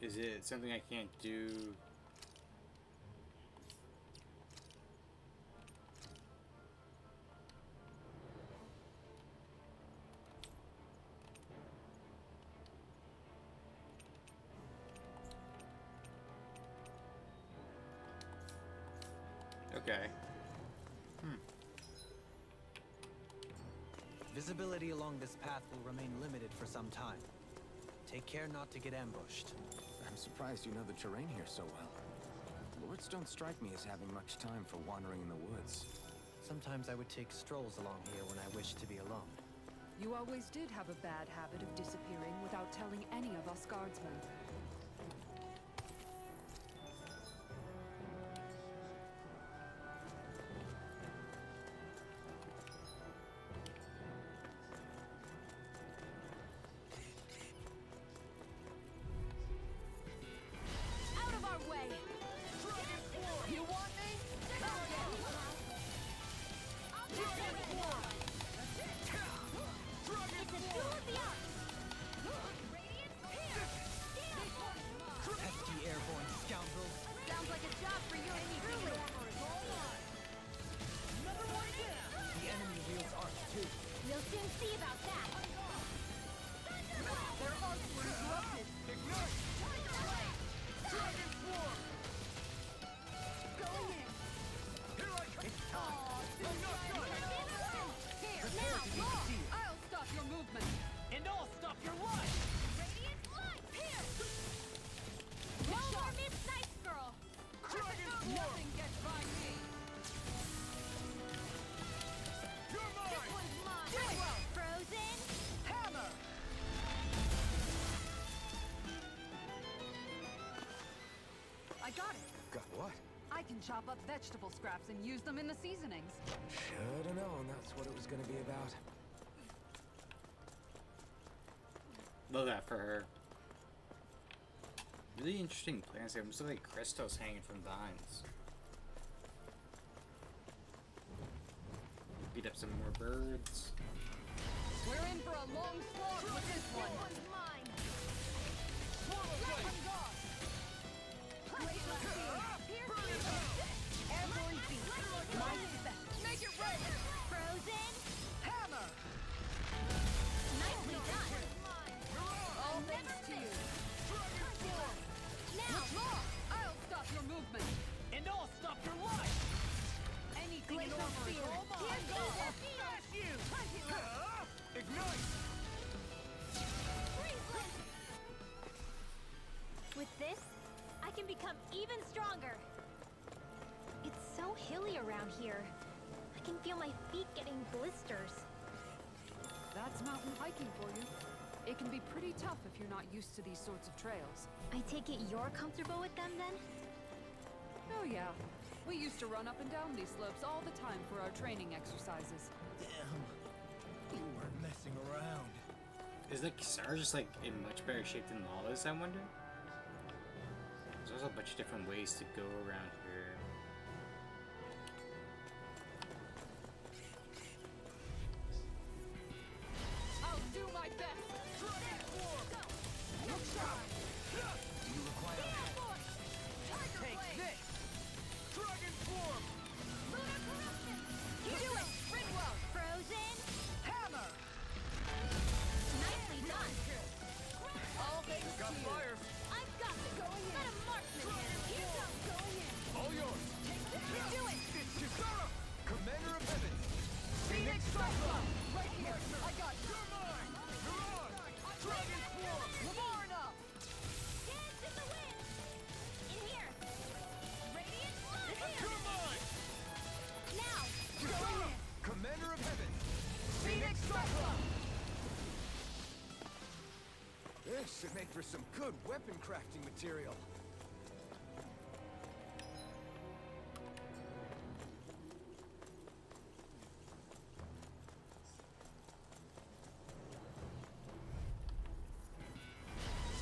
Is it something I can't do? Okay. Visibility along this path will remain limited for some time. Take care not to get ambushed. I'm surprised you know the terrain here so well. Lords don't strike me as having much time for wandering in the woods. Sometimes I would take strolls along here when I wished to be alone. You always did have a bad habit of disappearing without telling any of us guardsmen. Out of our way! You want me? I'll get It's a duel of the arts! Radiance here! Pesky airborne scoundrels! Sounds like a job for you and me, truly! Another one down! The enemy wields arcs too. We'll soon see about that! Their arcs were interrupted! Ignite! Dragon Swarm! Going in! Here I come! It's time! Here, now, law! I'll stop your movement! And I'll stop your life! Radiant light! Here! No more Miss Nice Girl! Dragon Swarm! Nothing gets by me! You're This mine! one's mine! Get well! Frozen! Hammer! I got it! Got what? I can chop up vegetable scraps and use them in the seasonings. Should've known that's what it was gonna be about. Love that for her. Really interesting plants. They almost look like crystals hanging from vines. Beat up some more birds. We're in for a long slog with this one. One's mine! Airborne beast. My spec. Make it rain! Frozen! Hammer! Nicely done! All thanks to you. Now! Law! I'll stop your movement. And I'll stop your life! Anything in Glacial armor is Spear! all mine. Here goes the field! You! Ignite! Freezeland! With this, I can become even stronger. It's so hilly around here. I can feel my feet getting blisters. That's mountain hiking for you. It can be pretty tough if you're not used to these sorts of trails. I take it you're comfortable with them then? Oh yeah. We used to run up and down these slopes all the time for our training exercises. Damn. You weren't messing around. Is the Kisar just like in much better shape than Lawless, I wonder? There's also a bunch of different ways to go around here. I'll do my best. Dragon Swarm! Look sharp. You require Take this! Dragon Swarm! Lunar corruption! Do it! Ringwell! Frozen! Hammer! Nicely done! All thanks to Got you. fire! I've got it! Let a marksman! Here goes! Going in! All yours! Do it! It's Kisara! Commander of Heavens! Phoenix Cyclone! Right here. I got you. You're mine! You're on! Dragon Swarm! Lamarna! Dance in the wind! In here! Radiant light! You're mine! Now! Kisara! Commander of Heavens! Phoenix Cyclone! This should make for some good weapon crafting material.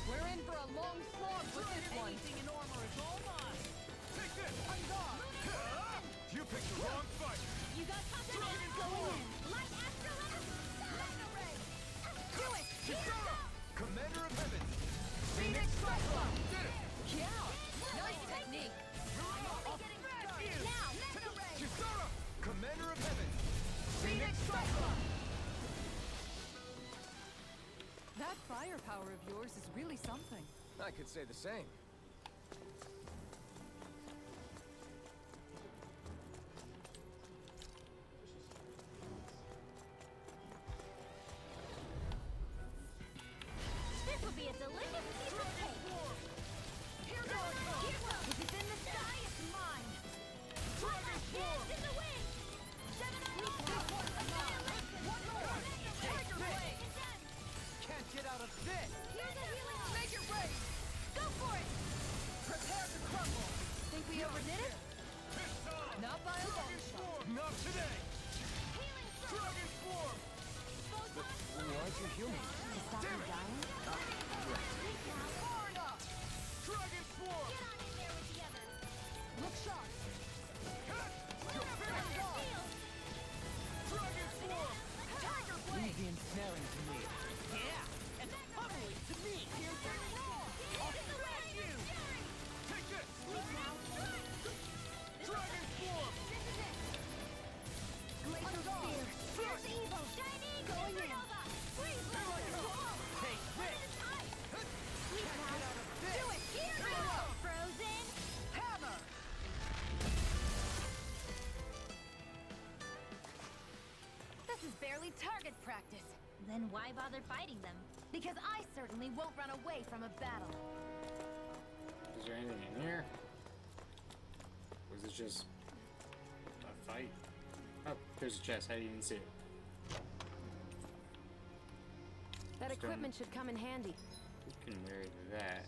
We're in for a long slog with this one. Anything in armor is all mine! Take this! On guard. You picked the wrong fight! You got company! Dragon Go Swarm! in! Light Astrolabe! Mega Ray! Do it! Here Kisara! goes! Commander of Heavens! Phoenix Cyclone! Did power of yours is really something. I could say the same. This will be a delicious piece of cake. Here goes. If it's in the sky, it's mine. Dragon Swarm! Hands in the wind. 7 on Annihilation. One more. Tiger Blade. Can't get out of this! Here's a healing. Make it rain! Go for it. Prepare to crumble! Think we overdid it? This time! Not by a long Dragon shot. Swarm! Not today! Healing circle. Dragon Swarm! Why'd you heal me? To stop me dying? Far enough! Dragon Swarm! Get on in there with the others. Look sharp! You're finished! Heal. Dragon Swarm! Tiger Blade! Easy ensnaring to me. Yeah! And humbling to me! Here's the roar. Hands in the wind. Fury. Take this! Sleep now. Dragon Swarm! This is it. Glacial Sphere. Fierce Evo. Shine Eagle. Supernova. Freeze. Take this! Sleep now. Do it. Here we go. Frozen. Hammer! This is barely target practice. Then why bother fighting them? Because I certainly won't run away from a battle. Is there anything in here? Or is this just a fight? Oh, there's a chest. I didn't even see it. That Stone. equipment should come in handy. You can wear that.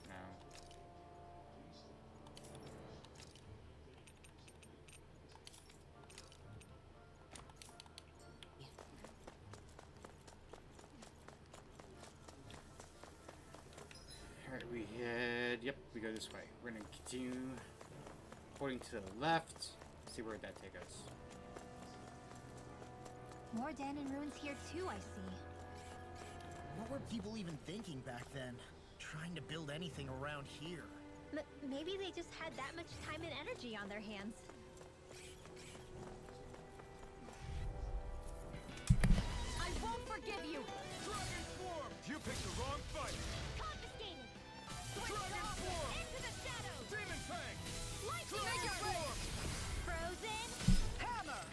No. Alright, we head. Yep, we go this way. We're gonna continue pointing to the left. See where that takes us. More Danon ruins here too, I see. What were people even thinking back then? Trying to build anything around here. Maybe they just had that much time and energy on their hands. I won't forgive you! Dragon Swarm! You picked the wrong fight! Confiscated! Switch Dragon off! Swarm! Into the shadows! Demon Fang! Lightning Dragon Strike! Swarm! Frozen! Hammer!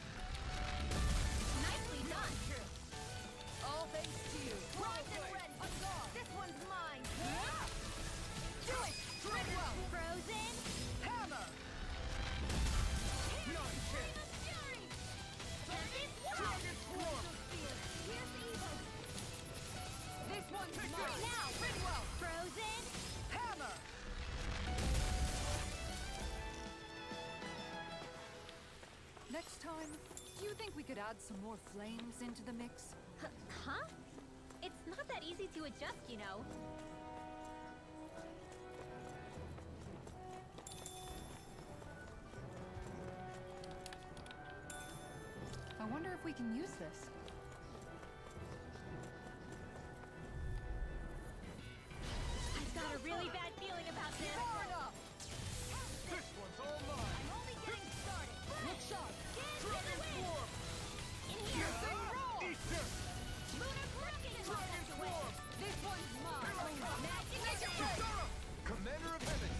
Nicely done! All thanks to you. Bronze and red! A guard! This one's mine! Do it! Treadwell! Frozen! Hammer! Not shit! The Fury! Tempest! Dragon Swarm! Here's Evo! This one's Take mine! this! Now! Treadwell! Frozen! Hammer! Next time, do you think we could add some more flames into the mix? Huh? It's not that easy to adjust, you know. I wonder if we can use this. I've got a really bad feeling about this. Far enough! This one's all mine! I'm only getting started. Look sharp! Dragon Swarm! In here! Eat this! Lunar Kraken! Dragon Swarm! This one's mine! Magic is your Kisara! Commander of Heaven!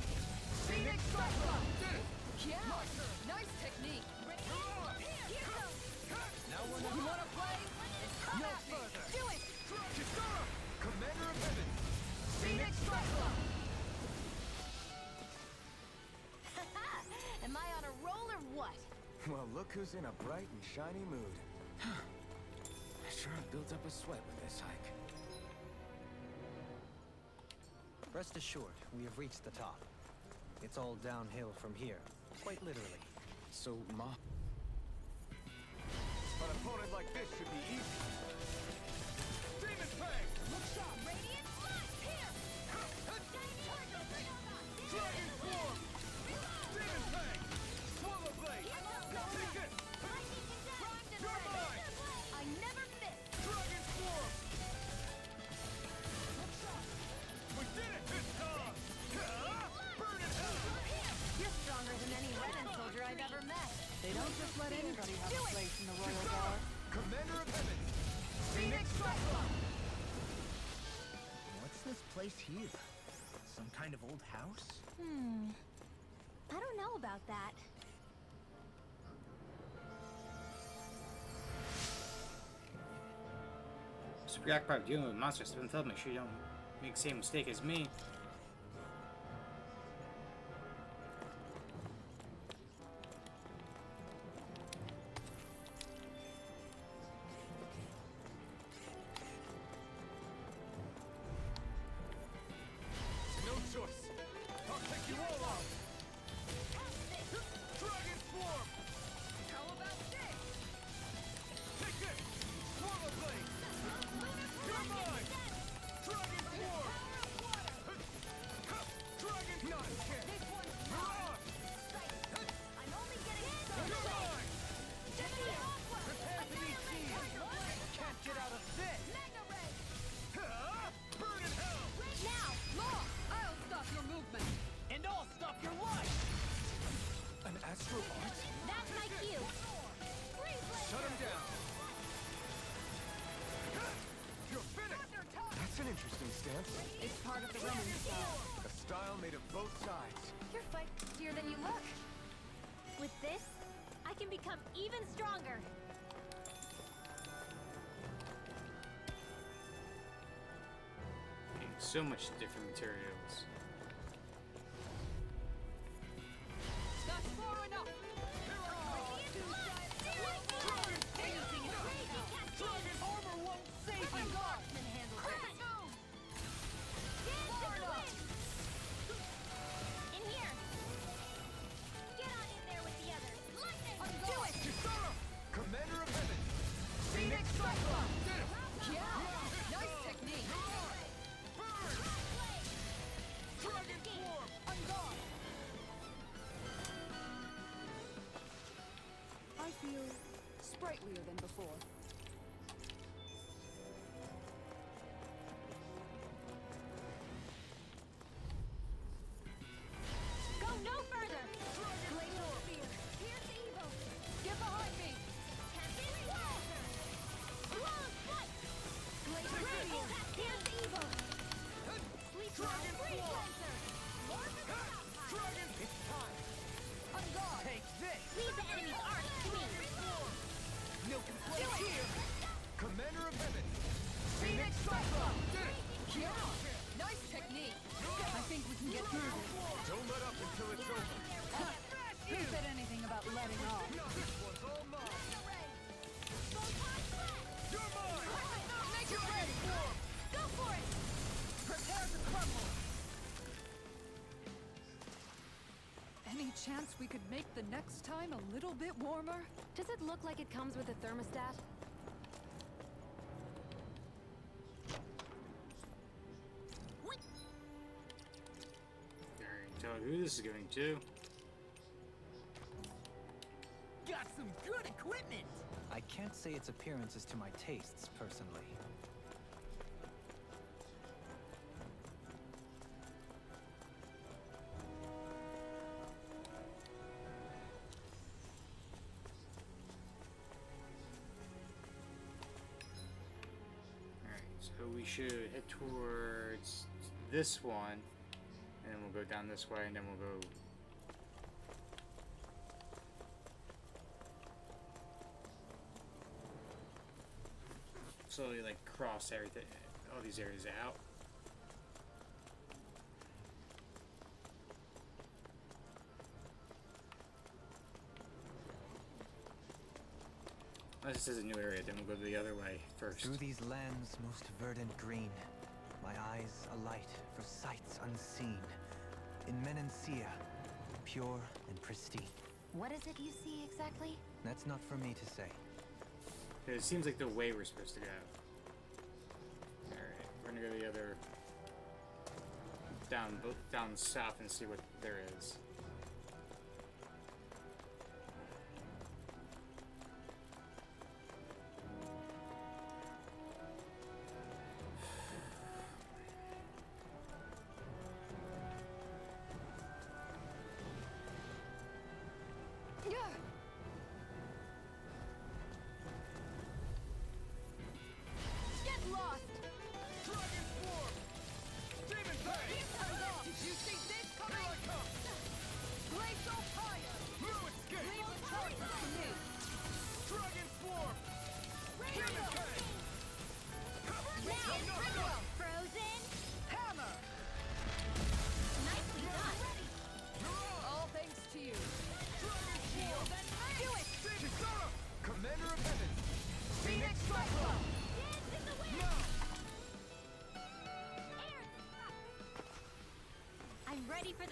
Phoenix Cyclone! Did it! Yeah! Nice technique! Here goes! Now we're You wanna play? no further! Do it! Kisara! Commander of Heaven! Phoenix Cyclone! Am I on a roll or what? Well, look who's in a bright and shiny mood. I sure have built up a sweat with this hike. Rest assured, we have reached the top. It's all downhill from here, quite literally. So, Ma... An opponent like this should be easy. Demon Fang! Look sharp! Radiant Slash! Here! Dragon Swarm! Demon Fang! Swallow Blade! Take it! You're mine! I never miss! Dragon Swarm! We did it this time! Burn in hell! You're stronger than any Renan soldier I've ever met. They don't just let anybody have a place in the Royal Guard. Commander of Heaven! Phoenix Cyclone! What's this place here? Some kind of old house? I don't know about that. So preoccupied with dealing with monsters, Stephen Feld, make sure you don't make the same mistake as me. No choice. I'll take you all out. Dragon Swarm! How about this? Take this! Swallow Blade! You're mine! Dragon Swarm! Dragon Not again! Mirage! I'm only getting You're mine! Prepare to be seen! Can't get out of this! Mega Ray! Burn in hell! Now! Law! I'll stop your movement! And I'll stop your life! An Astro Art? That's my cue! Freeze Laser! Shut him down! You're finished! That's an interesting stance. It's part of the Roman style. A style made of both sides. You're feistier than you look. With this, I can become even stronger. So much different materials. That's far enough! Dragon armor won't save you! Marksman handles it. In here. Get on in there with the others. Lightning! Do it! Kisara! Commander of Heaven! Phoenix Cyclone! Did it! Yeah! Nice technique! Burn! Dragon Swarm! I'm gone! I feel sprightlier than before. Go no further! Glacial Spear! Pierce evil! Get behind me! Tempest Wall! Flawless Flight! Glacial Spear! Pierce evil! Sleep Dragon Freeze Swarm! Laser! Dragon! It's time! I'm gone! Take this! Leave the enemy's arc to me! No complaints here! Commander of Heaven! Phoenix Cyclone! Yeah! Nice technique! I think we can get through this. Don't let up until it's over. Who said anything about letting off? This one's all mine! Photon Blast! You're mine! Make it ready! Go for it! Prepare to crumble! Any chance we could make the next time a little bit warmer? Does it look like it comes with a thermostat? Alright, tell who this is going to. Got some good equipment! I can't say its appearance is to my tastes, personally. Alright, so we should head towards this one, and then we'll go down this way, and then we'll go. Slowly, like, cross everything, all these areas out. This is a new area, then we'll go the other way first. Through these lands most verdant green, my eyes alight for sights unseen. In Menancia, pure and pristine. What is it you see exactly? That's not for me to say. It seems like the way we're supposed to go. Alright, we're gonna go the other down south and see what there is.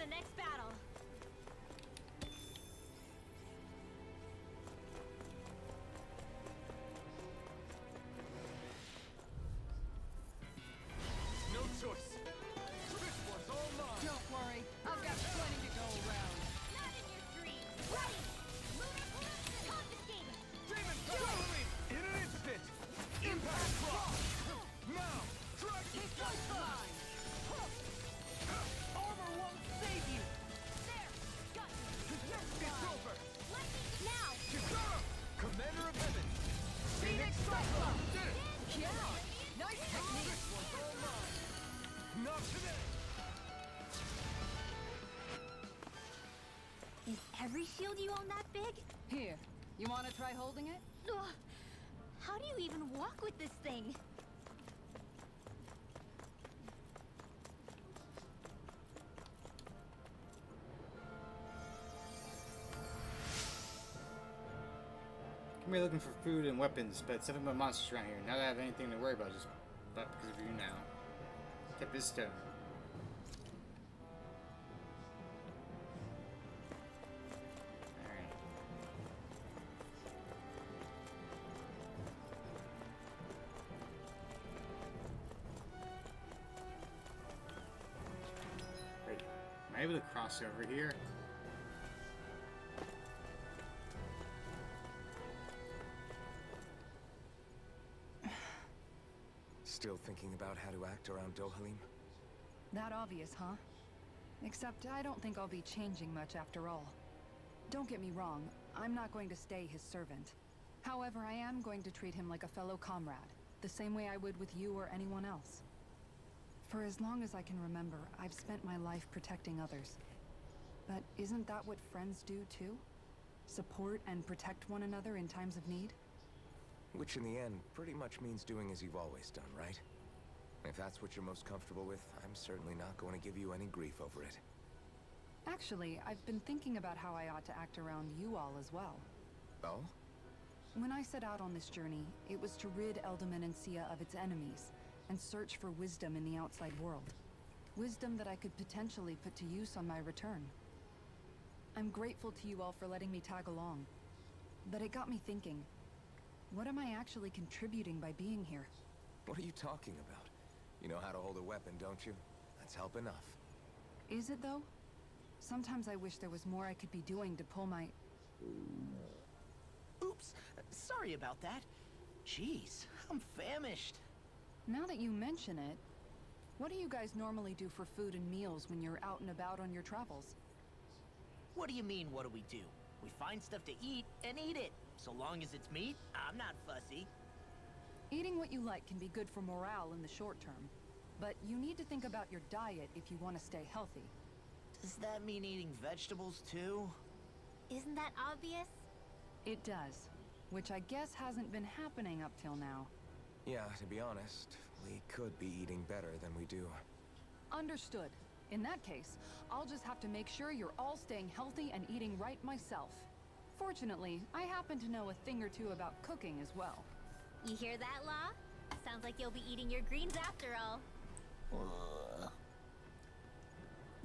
the next battle. No choice. This one's all mine. Don't worry, I've got plenty to go around. Not in your dreams. Ready. Lunar Calypso. Confiscated. Demon, follow me! In an instant! Impact Cross! Now! Dragon Fine. Armor won't save you. There. Got you. You're It's fine. over! Let me now. Kisara! Commander of Heaven! Phoenix Cyclone. Did it! Yeah. Nice technique. This one's all mine! Not today! Is every shield you own that big? Here, you want to try holding it? Ugh. How do you even walk with this thing? I'm here looking for food and weapons, but it's nothing but monsters around here. Now that I have anything to worry about, just but because of you now. Kept this stone. Alright. Wait, am I able to cross over here? Still thinking about how to act around Dohalim? That obvious, huh? Except I don't think I'll be changing much after all. Don't get me wrong, I'm not going to stay his servant. However, I am going to treat him like a fellow comrade, the same way I would with you or anyone else. For as long as I can remember, I've spent my life protecting others. But isn't that what friends do too? Support and protect one another in times of need? Which in the end pretty much means doing as you've always done, right? If that's what you're most comfortable with, I'm certainly not going to give you any grief over it. Actually, I've been thinking about how I ought to act around you all as well. Oh? When I set out on this journey, it was to rid Eldaman and Sia of its enemies, and search for wisdom in the outside world. Wisdom that I could potentially put to use on my return. I'm grateful to you all for letting me tag along. But it got me thinking, what am I actually contributing by being here? What are you talking about? You know how to hold a weapon, don't you? That's help enough. Is it though? Sometimes I wish there was more I could be doing to pull my... Oops, sorry about that. Jeez, I'm famished. Now that you mention it, what do you guys normally do for food and meals when you're out and about on your travels? What do you mean, what do we do? We find stuff to eat and eat it. So long as it's meat, I'm not fussy. Eating what you like can be good for morale in the short term, but you need to think about your diet if you want to stay healthy. Does that mean eating vegetables too? Isn't that obvious? It does, which I guess hasn't been happening up till now. Yeah, to be honest, we could be eating better than we do. Understood. In that case, I'll just have to make sure you're all staying healthy and eating right myself. Fortunately, I happen to know a thing or two about cooking as well. You hear that, Law? Sounds like you'll be eating your greens after all.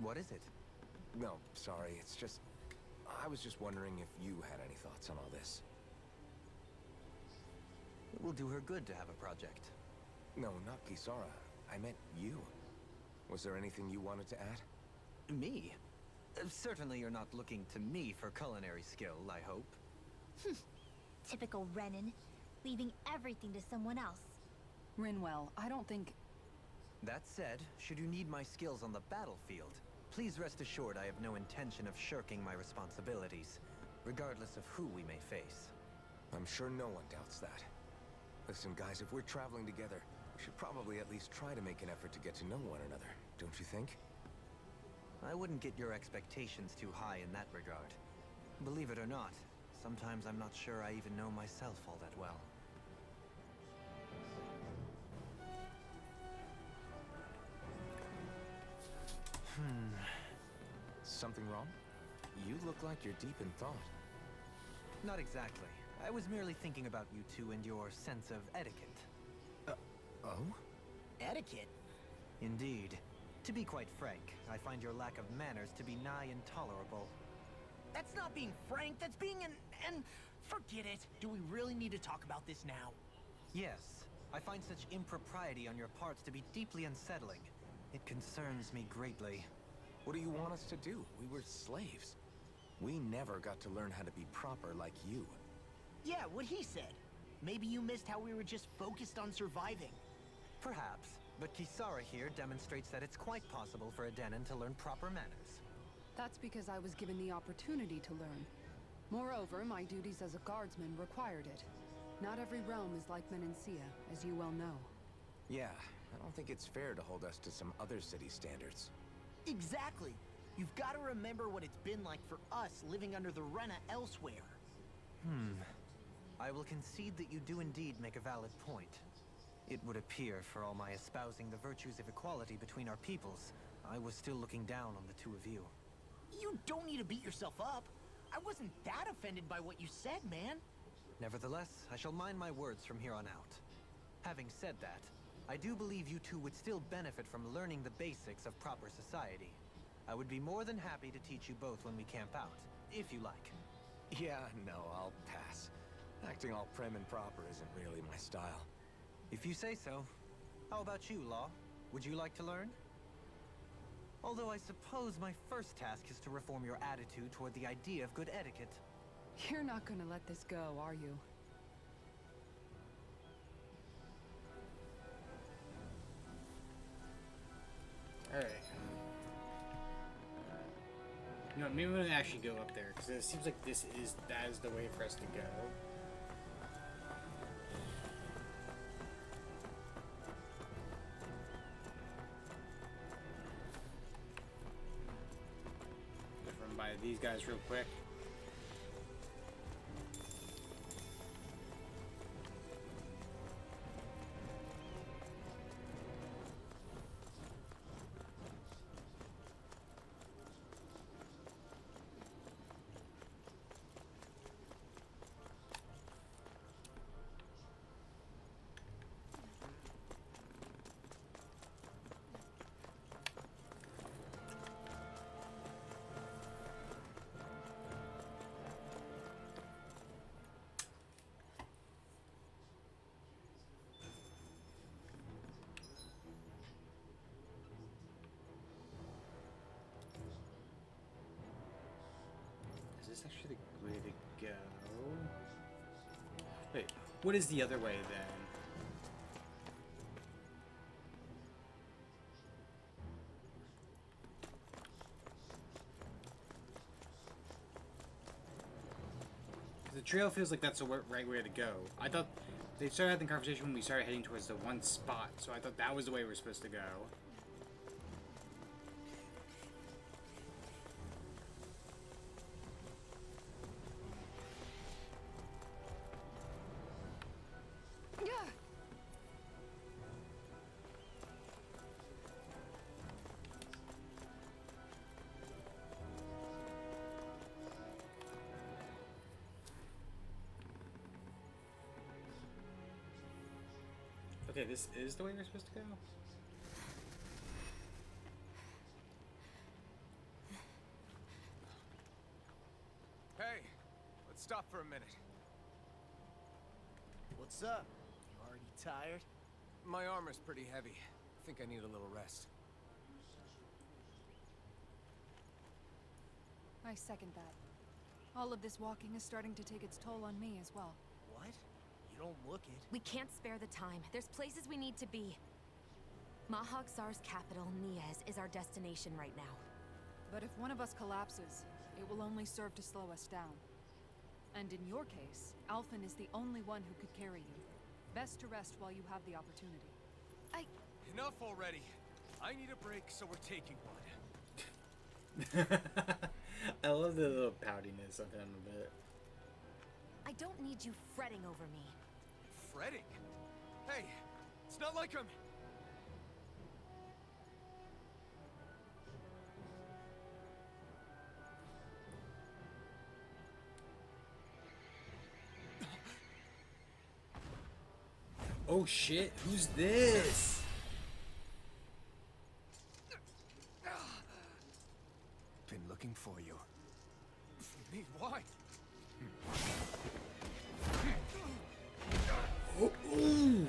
What is it? No, sorry, it's just... I was just wondering if you had any thoughts on all this. It will do her good to have a project. No, not Kisara. I meant you. Was there anything you wanted to add? Me? Certainly you're not looking to me for culinary skill, I hope. Typical Renan, leaving everything to someone else. Rinwell, I don't think... That said, should you need my skills on the battlefield, please rest assured I have no intention of shirking my responsibilities, regardless of who we may face. I'm sure no one doubts that. Listen, guys, if we're traveling together, we should probably at least try to make an effort to get to know one another, don't you think? I wouldn't get your expectations too high in that regard. Believe it or not, sometimes I'm not sure I even know myself all that well. Something wrong? You look like you're deep in thought. Not exactly. I was merely thinking about you two and your sense of etiquette. Oh? Etiquette? Indeed. To be quite frank, I find your lack of manners to be nigh intolerable. That's not being frank, that's being an... Forget it. Do we really need to talk about this now? Yes, I find such impropriety on your parts to be deeply unsettling. It concerns me greatly. What do you want us to do? We were slaves. We never got to learn how to be proper like you. Yeah, what he said. Maybe you missed how we were just focused on surviving. Perhaps, but Kisara here demonstrates that it's quite possible for a Denon to learn proper manners. That's because I was given the opportunity to learn. Moreover, my duties as a guardsman required it. Not every realm is like Menancia, as you well know. Yeah, I don't think it's fair to hold us to some other city standards. Exactly. You've got to remember what it's been like for us living under the Rena elsewhere. I will concede that you do indeed make a valid point. It would appear, for all my espousing the virtues of equality between our peoples, I was still looking down on the two of you. You don't need to beat yourself up. I wasn't that offended by what you said, man. Nevertheless, I shall mind my words from here on out. Having said that, I do believe you two would still benefit from learning the basics of proper society. I would be more than happy to teach you both when we camp out, if you like. Yeah, no, I'll pass. Acting all prim and proper isn't really my style. If you say so. How about you, Law? Would you like to learn? Although I suppose my first task is to reform your attitude toward the idea of good etiquette. You're not gonna let this go, are you? Alright. You know, maybe we're gonna actually go up there, because it seems like that is the way for us to go. Just run by these guys real quick. Is this actually the way to go? Wait, what is the other way then? The trail feels like that's the right way to go. I thought they started having the conversation when we started heading towards the one spot, so I thought that was the way we were supposed to go. Okay, this is the way we're supposed to go? Hey, let's stop for a minute. What's up? You already tired? My armor's pretty heavy. I think I need a little rest. I second that. All of this walking is starting to take its toll on me as well. What? You don't look it. We can't spare the time. There's places we need to be. Mahag Sar's capital, Niez, is our destination right now. But if one of us collapses, it will only serve to slow us down. And in your case, Alphen is the only one who could carry you. Best to rest while you have the opportunity. Enough already. I need a break, so we're taking one. I love the little poutiness of him a bit. I don't need you fretting over me. Fretting? Hey, it's not like I'm... Oh shit, who's this? Me, why? Ooh.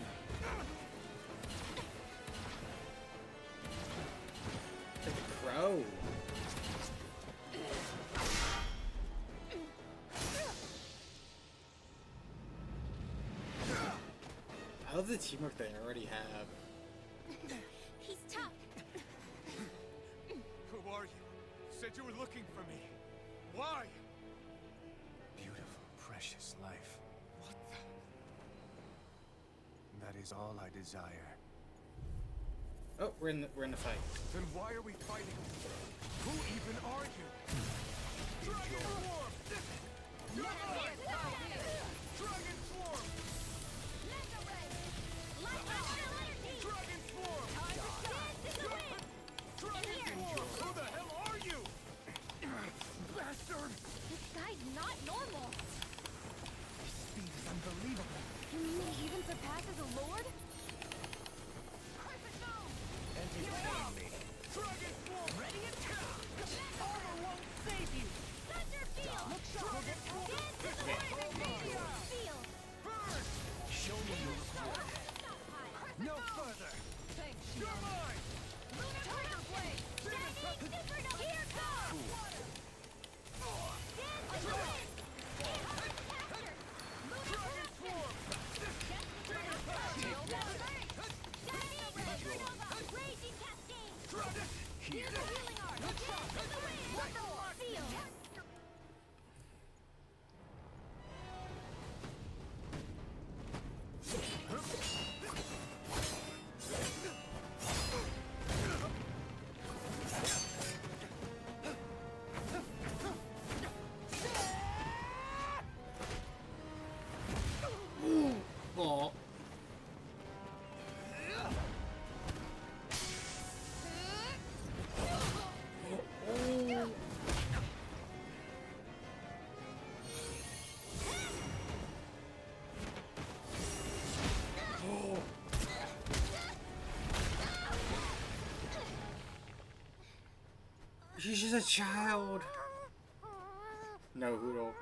Like a crow. I love the teamwork they already have. He's tough. Who are you? Said you were looking for me. Why? Beautiful, precious life. What the? That is all I desire. Oh, we're in the fight. Then why are we fighting? Who even are you? Dragon Swarm! You're mine! Dragon Swarm! Dragon Swarm! Dragon Swarm! Who the hell are you? Bastard! This guy's not normal. His speed is unbelievable. You mean he even surpasses a lord? Entertain me. Dragon Swarm! Ready and go! Armor won't save you! Thunder field! Dragon Swarm! Dance in the wind! Meteor field! Burn! Show me your power. No further! Thanks, You're Shion. mine! Lunar Turtle Blade! Shining Supernova! Here goes! Dance in the wind! Behold the capture! Lunar Dragon Swarm! Shining Supernova! Raging Cascade! Dragon! Here's the healing art! Dance in the wind! Wonderful field! Oh. She's just a child. No, Hoodle.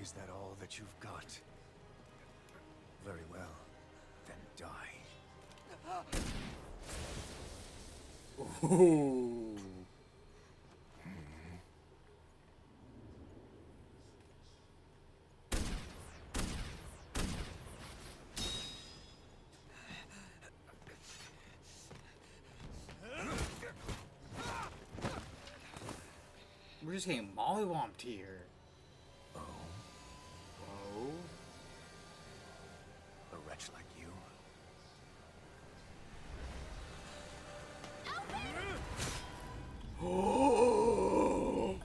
Is that all that you've got? Very well. Then die. Ooh. We're just getting mollywomped here. Oh, Oh. a wretch like you? Oh.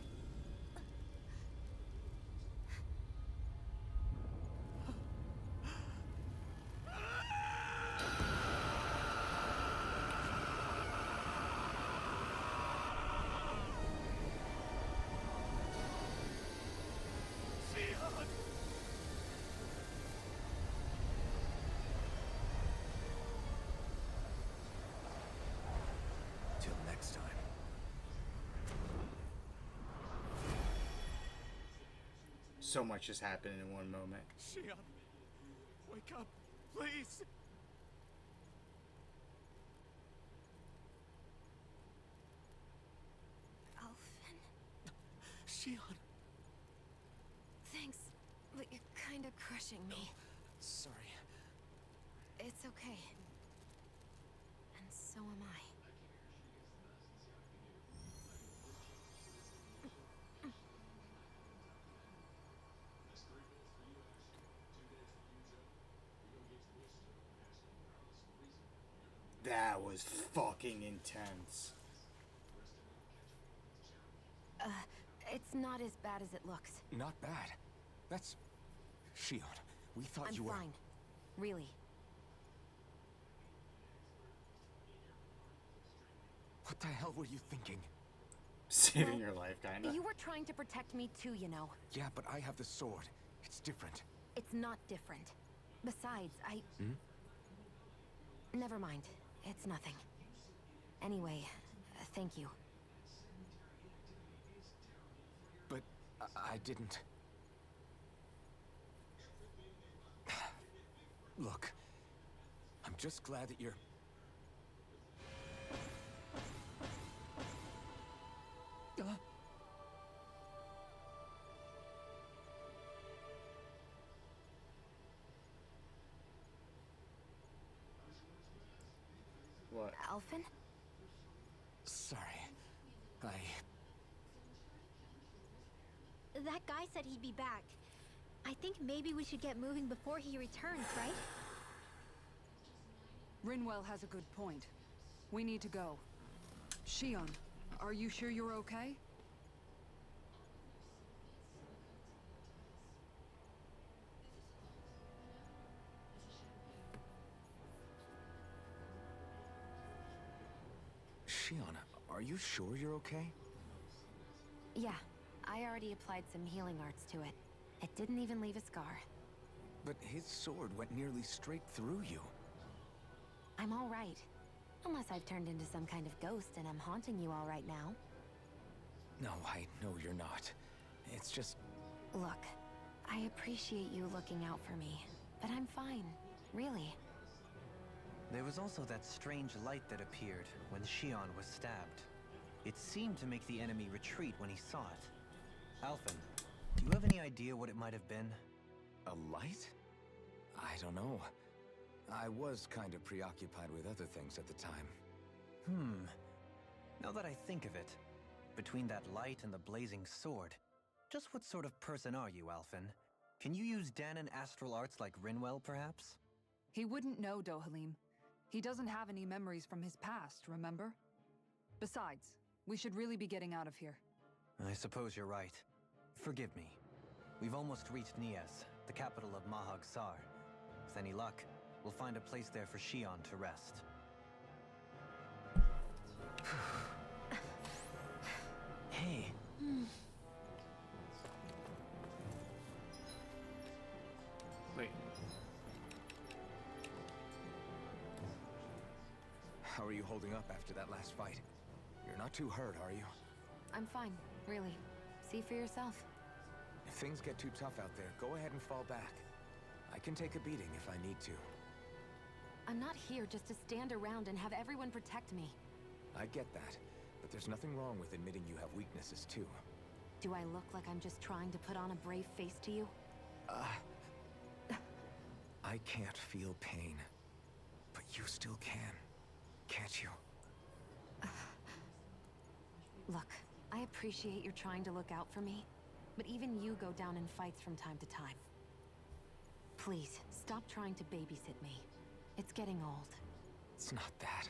Till next time. So much has happened in one moment. Shion! Wake up, please! Alphen? Shion! Thanks, but you're kinda crushing me. Sorry. It's okay. And so am I. That was fucking intense. not as bad as it looks. Not bad. That's... Shion, we thought I'm you were... fine. Really. What the hell were you thinking? Saving your life, kinda. You were trying to protect me too, you know. Yeah, but I have the sword. It's different. It's not different. Besides, Hmm? Never mind. It's nothing. Anyway, thank you. But I didn't... Look, I'm just glad that you're... What? Alphen? Sorry. That guy said he'd be back. I think maybe we should get moving before he returns, right? Rinwell has a good point. We need to go. Shion, are you sure you're okay? Shion, are you sure you're okay? Yeah, I already applied some healing arts to it. It didn't even leave a scar. But his sword went nearly straight through you. I'm all right. Unless I've turned into some kind of ghost and I'm haunting you all right now. No, I know you're not. It's just... Look, I appreciate you looking out for me, but I'm fine. Really. There was also that strange light that appeared when Shion was stabbed. It seemed to make the enemy retreat when he saw it. Alphen, do you have any idea what it might have been? A light? I don't know. I was kind of preoccupied with other things at the time. Now that I think of it, between that light and the blazing sword, just what sort of person are you, Alphen? Can you use Dahnan astral arts like Rinwell, perhaps? He wouldn't know, Dohalim. He doesn't have any memories from his past, remember? Besides, we should really be getting out of here. I suppose you're right. Forgive me. We've almost reached Nias, the capital of Mahag Sar. With any luck, we'll find a place there for Shion to rest. Hey. Wait. How are you holding up after that last fight? You're not too hurt, are you? I'm fine, really. See for yourself. If things get too tough out there, go ahead and fall back. I can take a beating if I need to. I'm not here just to stand around and have everyone protect me. I get that, but there's nothing wrong with admitting you have weaknesses too. Do I look like I'm just trying to put on a brave face to you? I can't feel pain, but you still can, can't you? Look, I appreciate you're trying to look out for me, but even you go down in fights from time to time. Please, stop trying to babysit me. It's getting old. It's not that.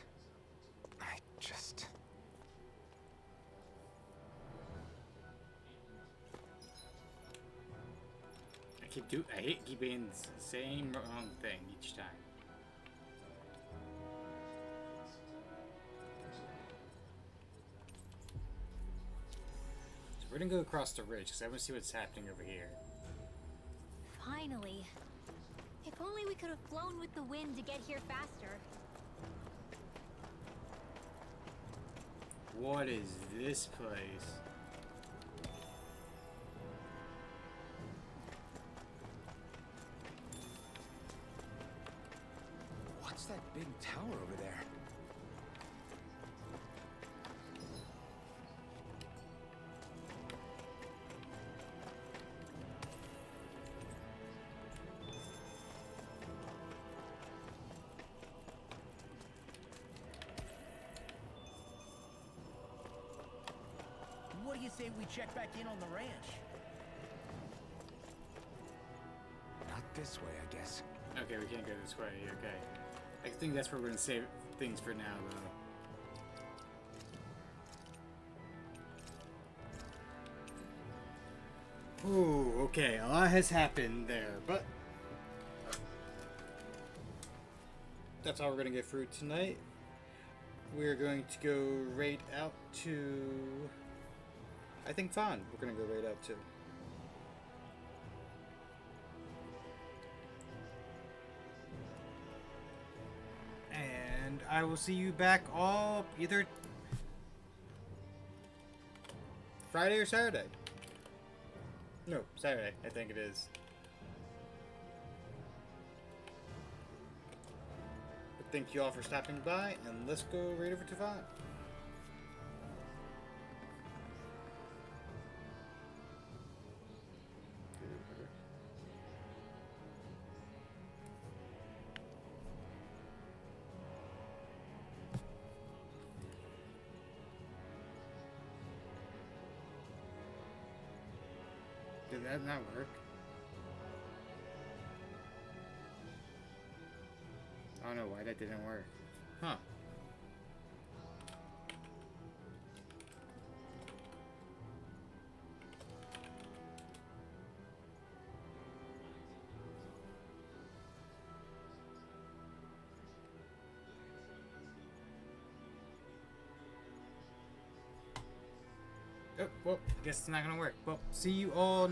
I just... I hate keeping the same wrong thing each time. So we're gonna go across the ridge because I want to see what's happening over here. Finally. If only we could have flown with the wind to get here faster. What is this place? What's that big tower over there? What do you say we check back in on the ranch? Not this way, I guess. Okay, we can't go this way. Okay. I think that's where we're gonna save things for now, though. Ooh, okay, a lot has happened there, but that's all we're gonna get through tonight. We're going to go right out to, I think, Thon. We're gonna go right out to. And I will see you back all either Friday or Saturday. No, Saturday, I think it is. But thank you all for stopping by, and let's go right over to Vaughn. Did that not work? I don't know why that didn't work. Huh. Oh, well, I guess it's not gonna work. Well, see you all